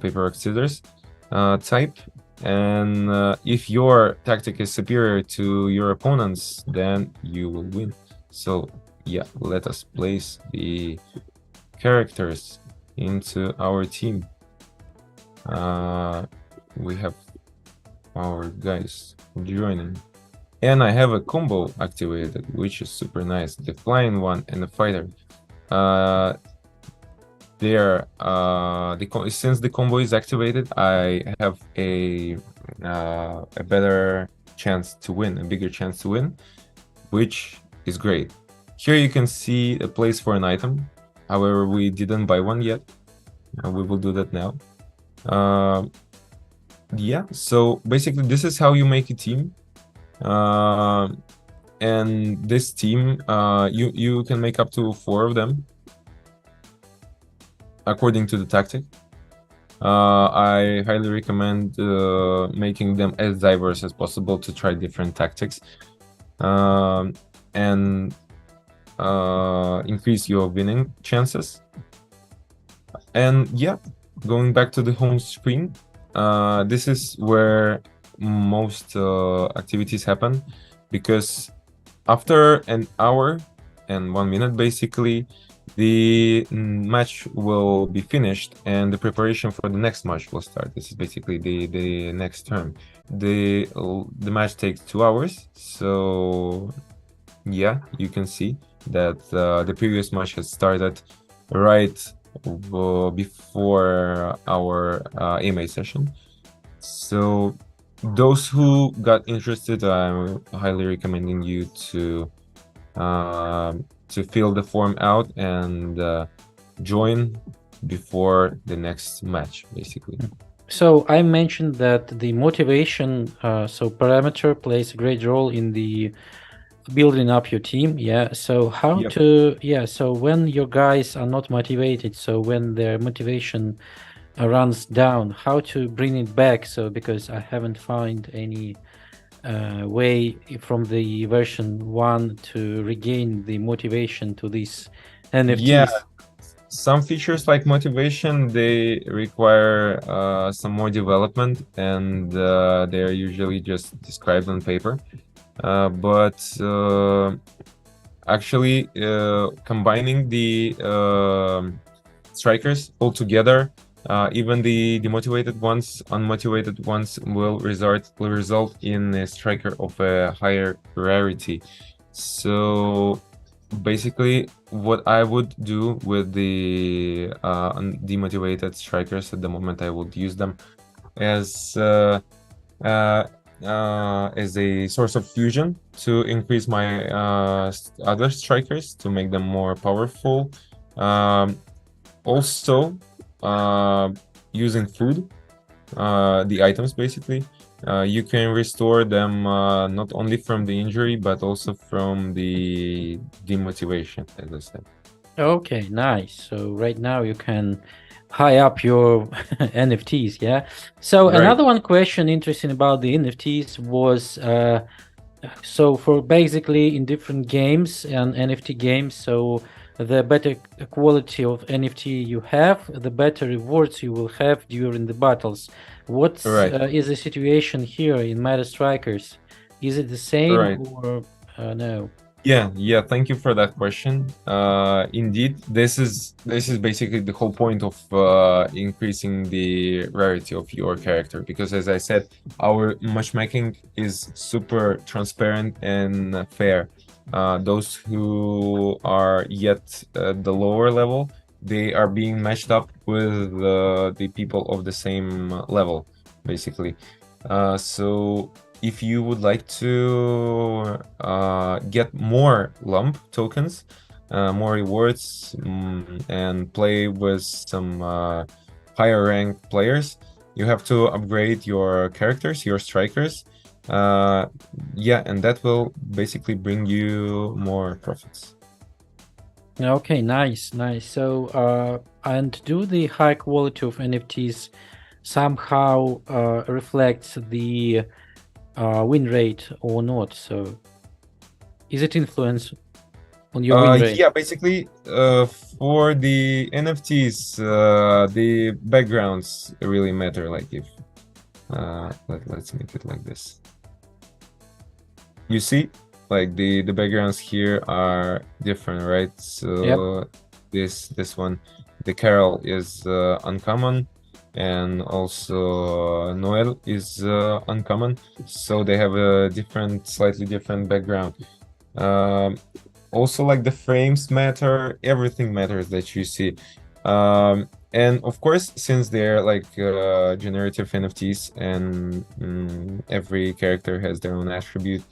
paper rock scissors type. And if your tactic is superior to your opponent's, then you will win. So yeah, let us place the characters into our team. We have our guys joining, and I have a combo activated, which is super nice. The flying one and the fighter. Since the combo is activated, I have a better chance to win, a bigger chance to win, which is great. Here you can see a place for an item. However, we didn't buy one yet. We will do that now. Yeah, so basically this is how you make a team. And this team, you can make up to 4 of them according to the tactic. I highly recommend making them as diverse as possible to try different tactics, and increase your winning chances. And yeah, going back to the home screen, this is where most activities happen, because after an hour and 1 minute, basically, the match will be finished and the preparation for the next match will start. This is basically the next term. The match takes 2 hours, so yeah, you can see that the previous match has started right before our AMA session. So those who got interested, I'm highly recommending you to fill the form out and join before the next match, basically. So I mentioned that the motivation, so parameter plays a great role in the building up your team. Yeah. So how Yep. to, yeah. So when your guys are not motivated, so when their motivation runs down, how to bring it back? So because I haven't found any way from the version 1 to regain the motivation to these Yeah, NFTs. some features like motivation, they require some more development, and they are usually just described on paper. But actually, combining the strikers all together, even the demotivated ones, unmotivated ones will result in a striker of a higher rarity. So basically, what I would do with the demotivated strikers at the moment, I would use them as uh, as a source of fusion to increase my other strikers to make them more powerful. Also, using food, the items basically, you can restore them not only from the injury but also from the demotivation, as I said. Okay, nice. So right now you can high up your NFTs, yeah? So Right. another one question interesting about the NFTs was so for basically in different games and NFT games, so the better quality of NFT you have, the better rewards you will have during the battles. What's Right. is the situation here in MetaStrikers? Is it the same Right. or no? Yeah, thank you for that question. Indeed, this is basically the whole point of increasing the rarity of your character, because as I said, our matchmaking is super transparent and fair. Those who are yet at the lower level, they are being matched up with the people of the same level, basically. So if you would like to get more lump tokens, more rewards, and play with some higher rank players, you have to upgrade your characters, your strikers. Yeah, and that will basically bring you more profits. Okay, nice, nice. So, and do the high quality of NFTs somehow reflects the win rate or not? So, is it influence on your win rate? Yeah, basically, for the NFTs, the backgrounds really matter. Like if let's make it like this. You see, like the backgrounds here are different, right? So this one, the Carol is uncommon, and also Noel is uncommon. So they have a slightly different background. Also, like the frames matter, everything matters that you see. And of course, since they're like generative NFTs, and every character has their own attribute,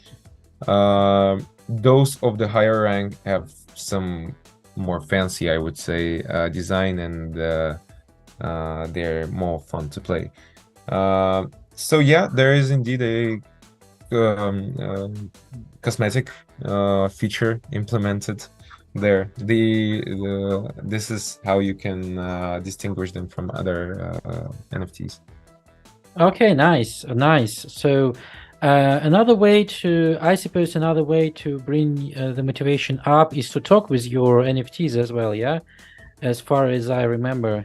those of the higher rank have some more fancy, I would say, design, and they're more fun to play. So yeah, there is indeed a cosmetic feature implemented there. This is how you can distinguish them from other NFTs. Okay, nice, nice. So, another way to, I suppose, another way to bring the motivation up is to talk with your NFTs as well, yeah? As far as I remember.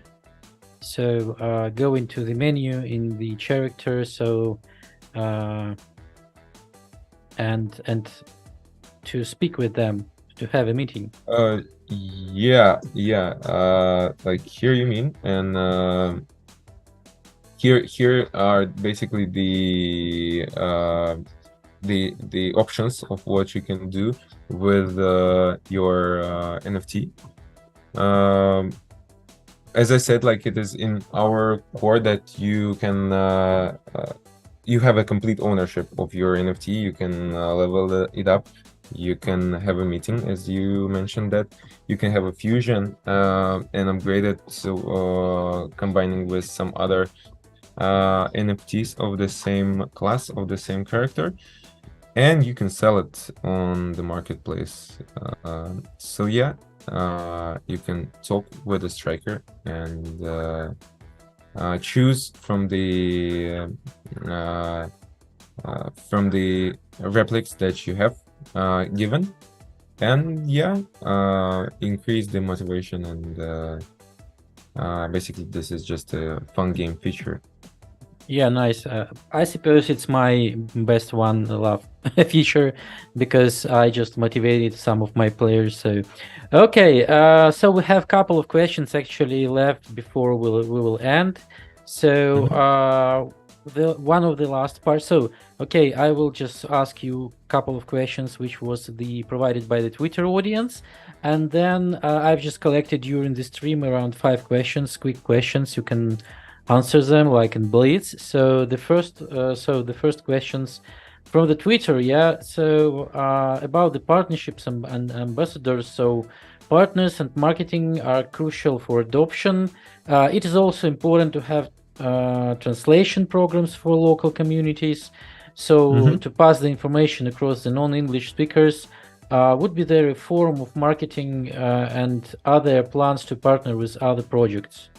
So, go into the menu in the character, so, and to speak with them, to have a meeting. Yeah. Like here you mean, and here are basically the options of what you can do with your NFT. as I said, like it is in our core that you can you have a complete ownership of your NFT. You can level it up. You can have a meeting, as you mentioned that. You can have a fusion and upgrade it, so combining with some other NFTs of the same class, of the same character, and you can sell it on the marketplace. So yeah, you can talk with the striker and choose from the replics that you have given, and yeah, increase the motivation, and basically this is just a fun game feature. Yeah, nice. I suppose it's my best one love feature because I just motivated some of my players. So, okay. So we have a couple of questions actually left before we will end. So, the one of the last parts. So, okay, I will just ask you a couple of questions, which was the provided by the Twitter audience, and then I've just collected during the stream around 5 questions, quick questions. You can answer them like in blitz. So the first questions from the Twitter, yeah. So about the partnerships and ambassadors. So partners and marketing are crucial for adoption. It is also important to have translation programs for local communities. So to pass the information across the non-English speakers. Would be there a form of marketing and other plans to partner with other projects?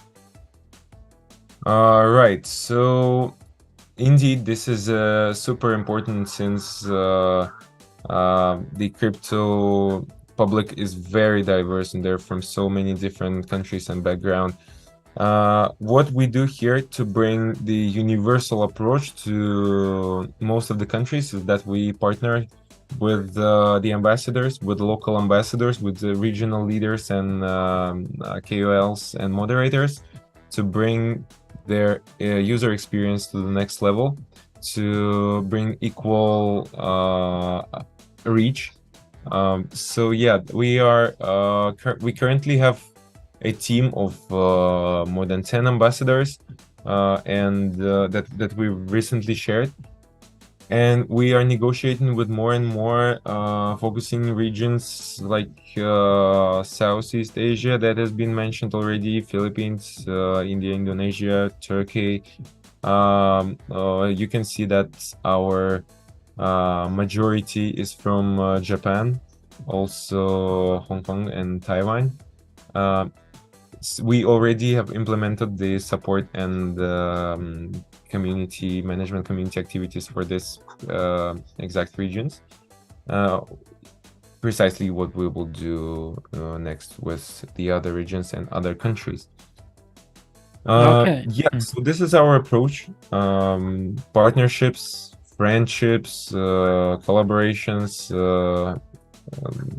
Right. So indeed, this is super important since the crypto public is very diverse and they're from so many different countries and background. What we do here to bring the universal approach to most of the countries is that we partner with the ambassadors, with local ambassadors, with the regional leaders and KOLs and moderators to bring their user experience to the next level, to bring equal reach. So yeah, we currently have a team of more than 10 ambassadors, and that we recently shared. And we are negotiating with more and more focusing regions like Southeast Asia that has been mentioned already, Philippines, India, Indonesia, Turkey. You can see that our majority is from Japan, also Hong Kong and Taiwan. We already have implemented the support and community management, community activities for this exact regions. Precisely what we will do next with the other regions and other countries. Okay. Yeah, so this is our approach. Partnerships, friendships, collaborations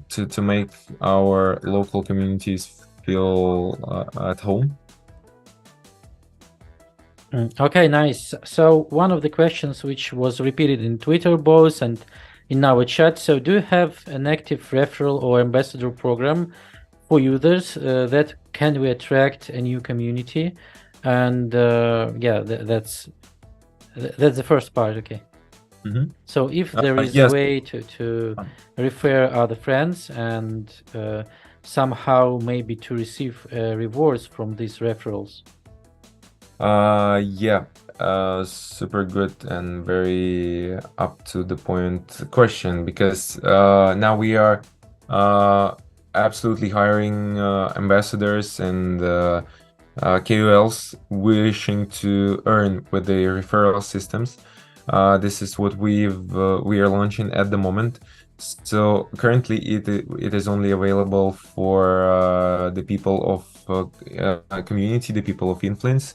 to make our local communities feel at home. Okay, nice. So one of the questions which was repeated in Twitter both and in our chat. So do you have an active referral or ambassador program for users that can we attract a new community? And yeah, that's the first part. Okay. So if there is yes. a way to refer other friends and somehow maybe to receive rewards from these referrals. Yeah, super good and very up to the point question, because now we are absolutely hiring ambassadors and KOLs wishing to earn with the referral systems. This is what we are launching at the moment. So currently it is only available for the people of community, the people of influence.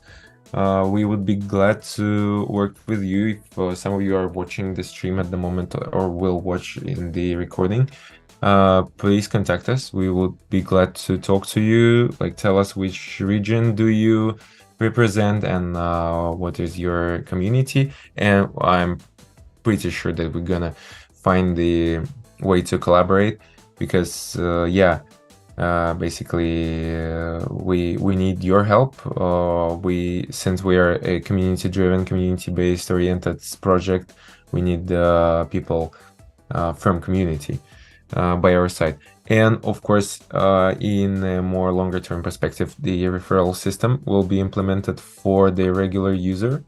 We would be glad to work with you if some of you are watching the stream at the moment or will watch in the recording. Please contact us. We would be glad to talk to you, like tell us which region do you represent and what is your community, and I'm pretty sure that we're gonna find the way to collaborate, because yeah, Basically, we need your help. Since we are a community-driven, community-based oriented project, we need people from community by our side. And of course, in a more longer term perspective, the referral system will be implemented for the regular user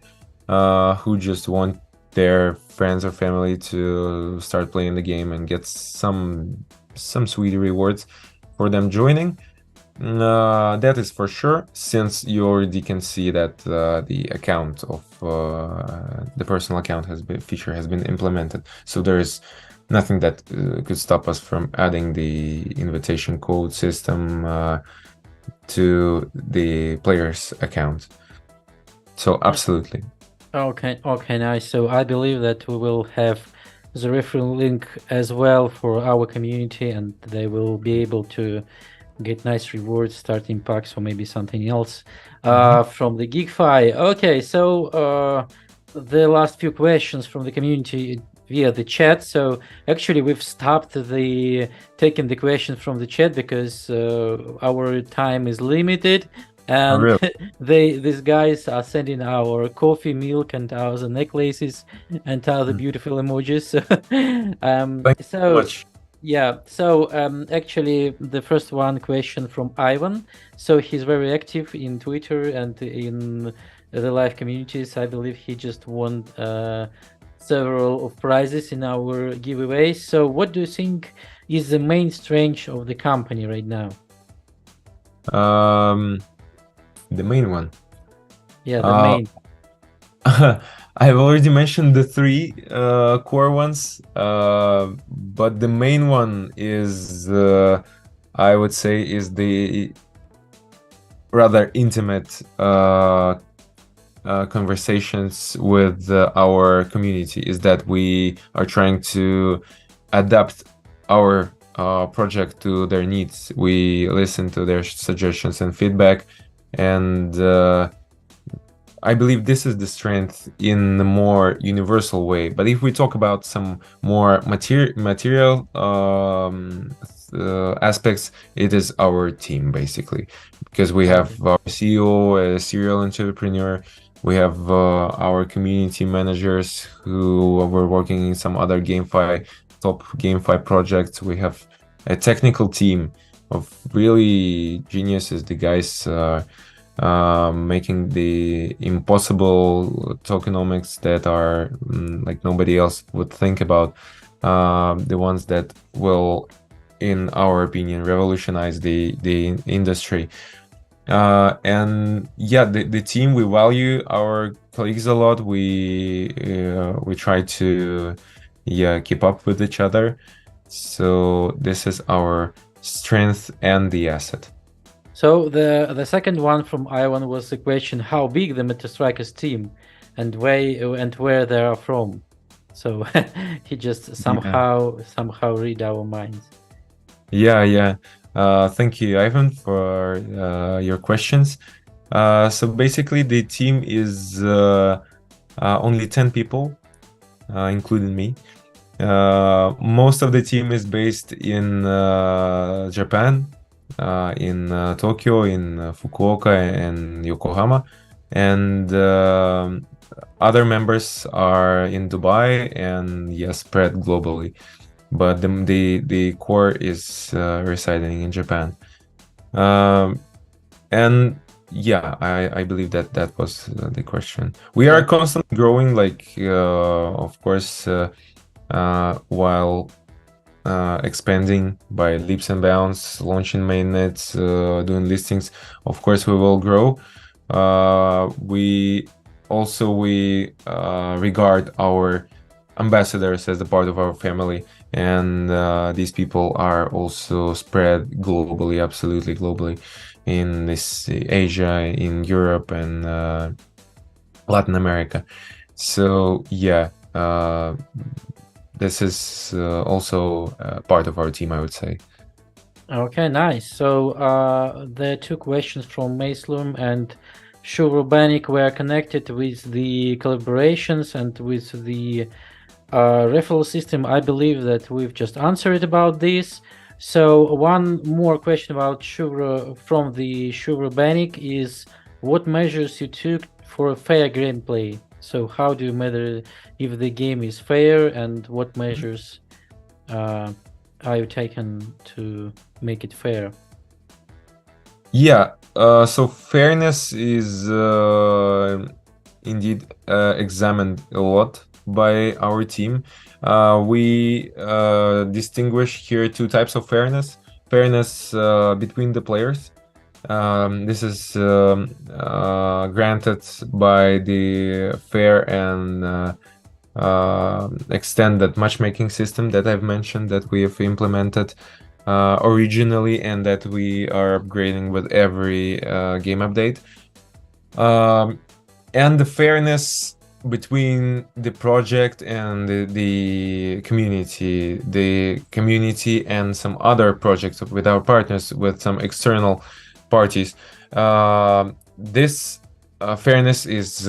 who just want their friends or family to start playing the game and get some sweet rewards for them joining. That is for sure, since you already can see that the account of the personal account feature has been implemented. So there is nothing that could stop us from adding the invitation code system to the player's account. So absolutely. Okay, nice. So I believe that we will have the referral link as well for our community, and they will be able to get nice rewards, starting packs, or maybe something else from the GeekFi. Okay, so the last few questions from the community via the chat. So actually, we've stopped taking the questions from the chat because our time is limited. And Really? these guys are sending our coffee, milk, and other necklaces and other beautiful emojis. Thank you so So much. yeah, so actually the first one question from Ivan. So he's very active in Twitter and in the live communities. I believe he just won several of prizes in our giveaways. So what do you think is the main strength of the company right now? The main one. Yeah, the main. I've already mentioned the three core ones, but the main one is, I would say, is the rather intimate conversations with our community. Is that we are trying to adapt our project to their needs. We listen to their suggestions and feedback, and I believe this is the strength in a more universal way. But if we talk about some more material aspects, it is our team basically, because we have our CEO, a serial entrepreneur. We have our community managers who were working in some other top GameFi projects. We have a technical team of really geniuses. The guys making the impossible tokenomics that are like nobody else would think about, the ones that will, in our opinion, revolutionize the industry. And yeah, the team, we value our colleagues a lot. We try to keep up with each other. So this is our strength and the asset. So the second one from Ivan was the question: how big the MetaStrikers team, and where they are from. So he just somehow read our minds. Yeah. Thank you, Ivan, for your questions. So basically, the team is only 10 people, including me. Most of the team is based in Japan, in Tokyo, in Fukuoka, and Yokohama, and other members are in Dubai and spread globally. But the core is residing in Japan. And yeah, I believe that was the question. We are constantly growing, like of course, while expanding by leaps and bounds, launching mainnets, doing listings. Of course, we will grow. We regard our ambassadors as a part of our family, and these people are also spread globally, absolutely globally, in this Asia, in Europe, and Latin America. So yeah, this is also part of our team, I would say. Okay, nice. So the two questions from Maslum and Shurubanik were connected with the collaborations and with the referral system. I believe that we've just answered about this. So one more question about Sugar from the Sugar Bannick is what measures you took for a fair gameplay? So how do you measure if the game is fair, and what measures are you taken to make it fair? Yeah, so fairness is indeed examined a lot by our team. We distinguish here two types of fairness. Fairness between the players. This is granted by the fair and extended matchmaking system that I've mentioned that we have implemented originally and that we are upgrading with every game update. And the fairness between the project and the community and some other projects with our partners, with some external parties. This fairness is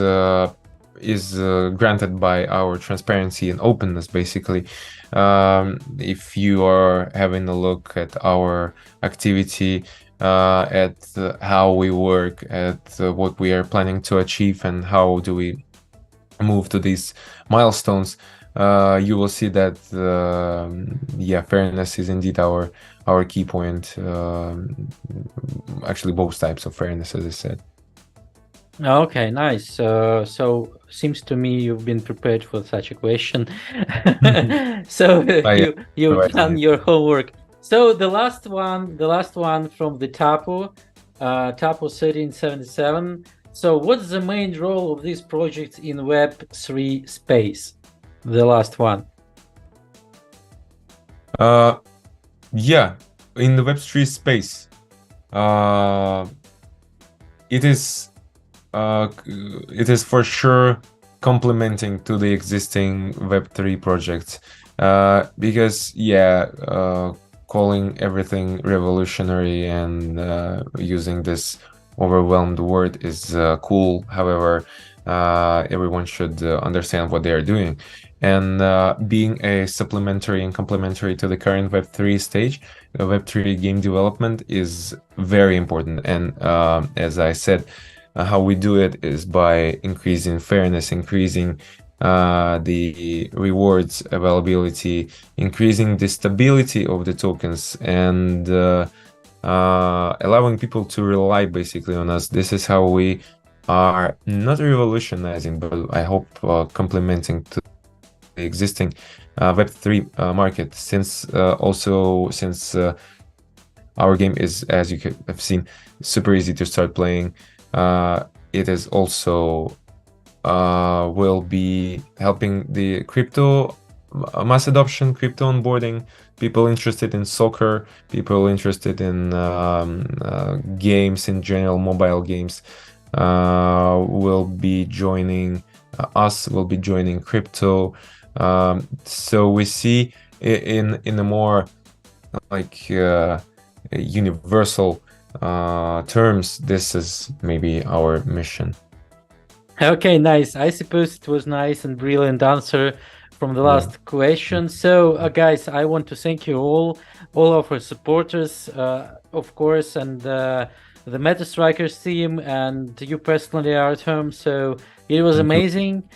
granted by our transparency and openness, basically. If you are having a look at our activity, at how we work, at what we are planning to achieve, and how do we move to these milestones, you will see that yeah, fairness is indeed our key point. Actually, both types of fairness, as I said. Okay, nice. So seems to me you've been prepared for such a question. So you've done your homework. So the last one from the Tapo 1377. So what's the main role of this project in Web3 space? The last one. Yeah, in the Web3 space, it is for sure complementing to the existing Web3 projects, because yeah, calling everything revolutionary and using this overwhelmed word is cool. However, everyone should understand what they are doing, and being a supplementary and complementary to the current Web3 stage, Web3 game development is very important. And as I said, how we do it is by increasing fairness, increasing the rewards availability, increasing the stability of the tokens, and allowing people to rely basically on us. This is how we are not revolutionizing, but I hope complementing to the existing Web3 market, since our game is, as you have seen, super easy to start playing. It is also will be helping the crypto mass adoption, crypto onboarding, people interested in soccer, people interested in games in general, mobile games, will be joining us, will be joining crypto. So we see in a more like universal terms, this is maybe our mission. Okay, nice. I suppose it was nice and brilliant answer from the last question. So, guys, I want to thank you all of our supporters, of course, and the MetaStrikers team, and you personally, Artem. So it was amazing.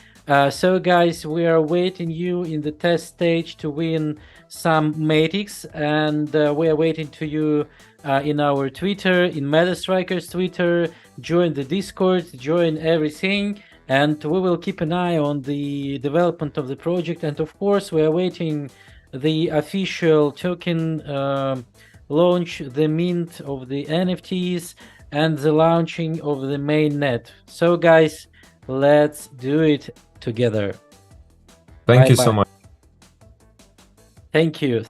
So, guys, we are waiting you in the test stage to win some Matics, and we are waiting to you in our Twitter, in MetaStrikers Twitter. Join the Discord, join everything, and we will keep an eye on the development of the project. And of course, we are waiting the official token launch, the mint of the NFTs, and the launching of the main net. So, guys, let's do it together. Thank you so much. Thank you.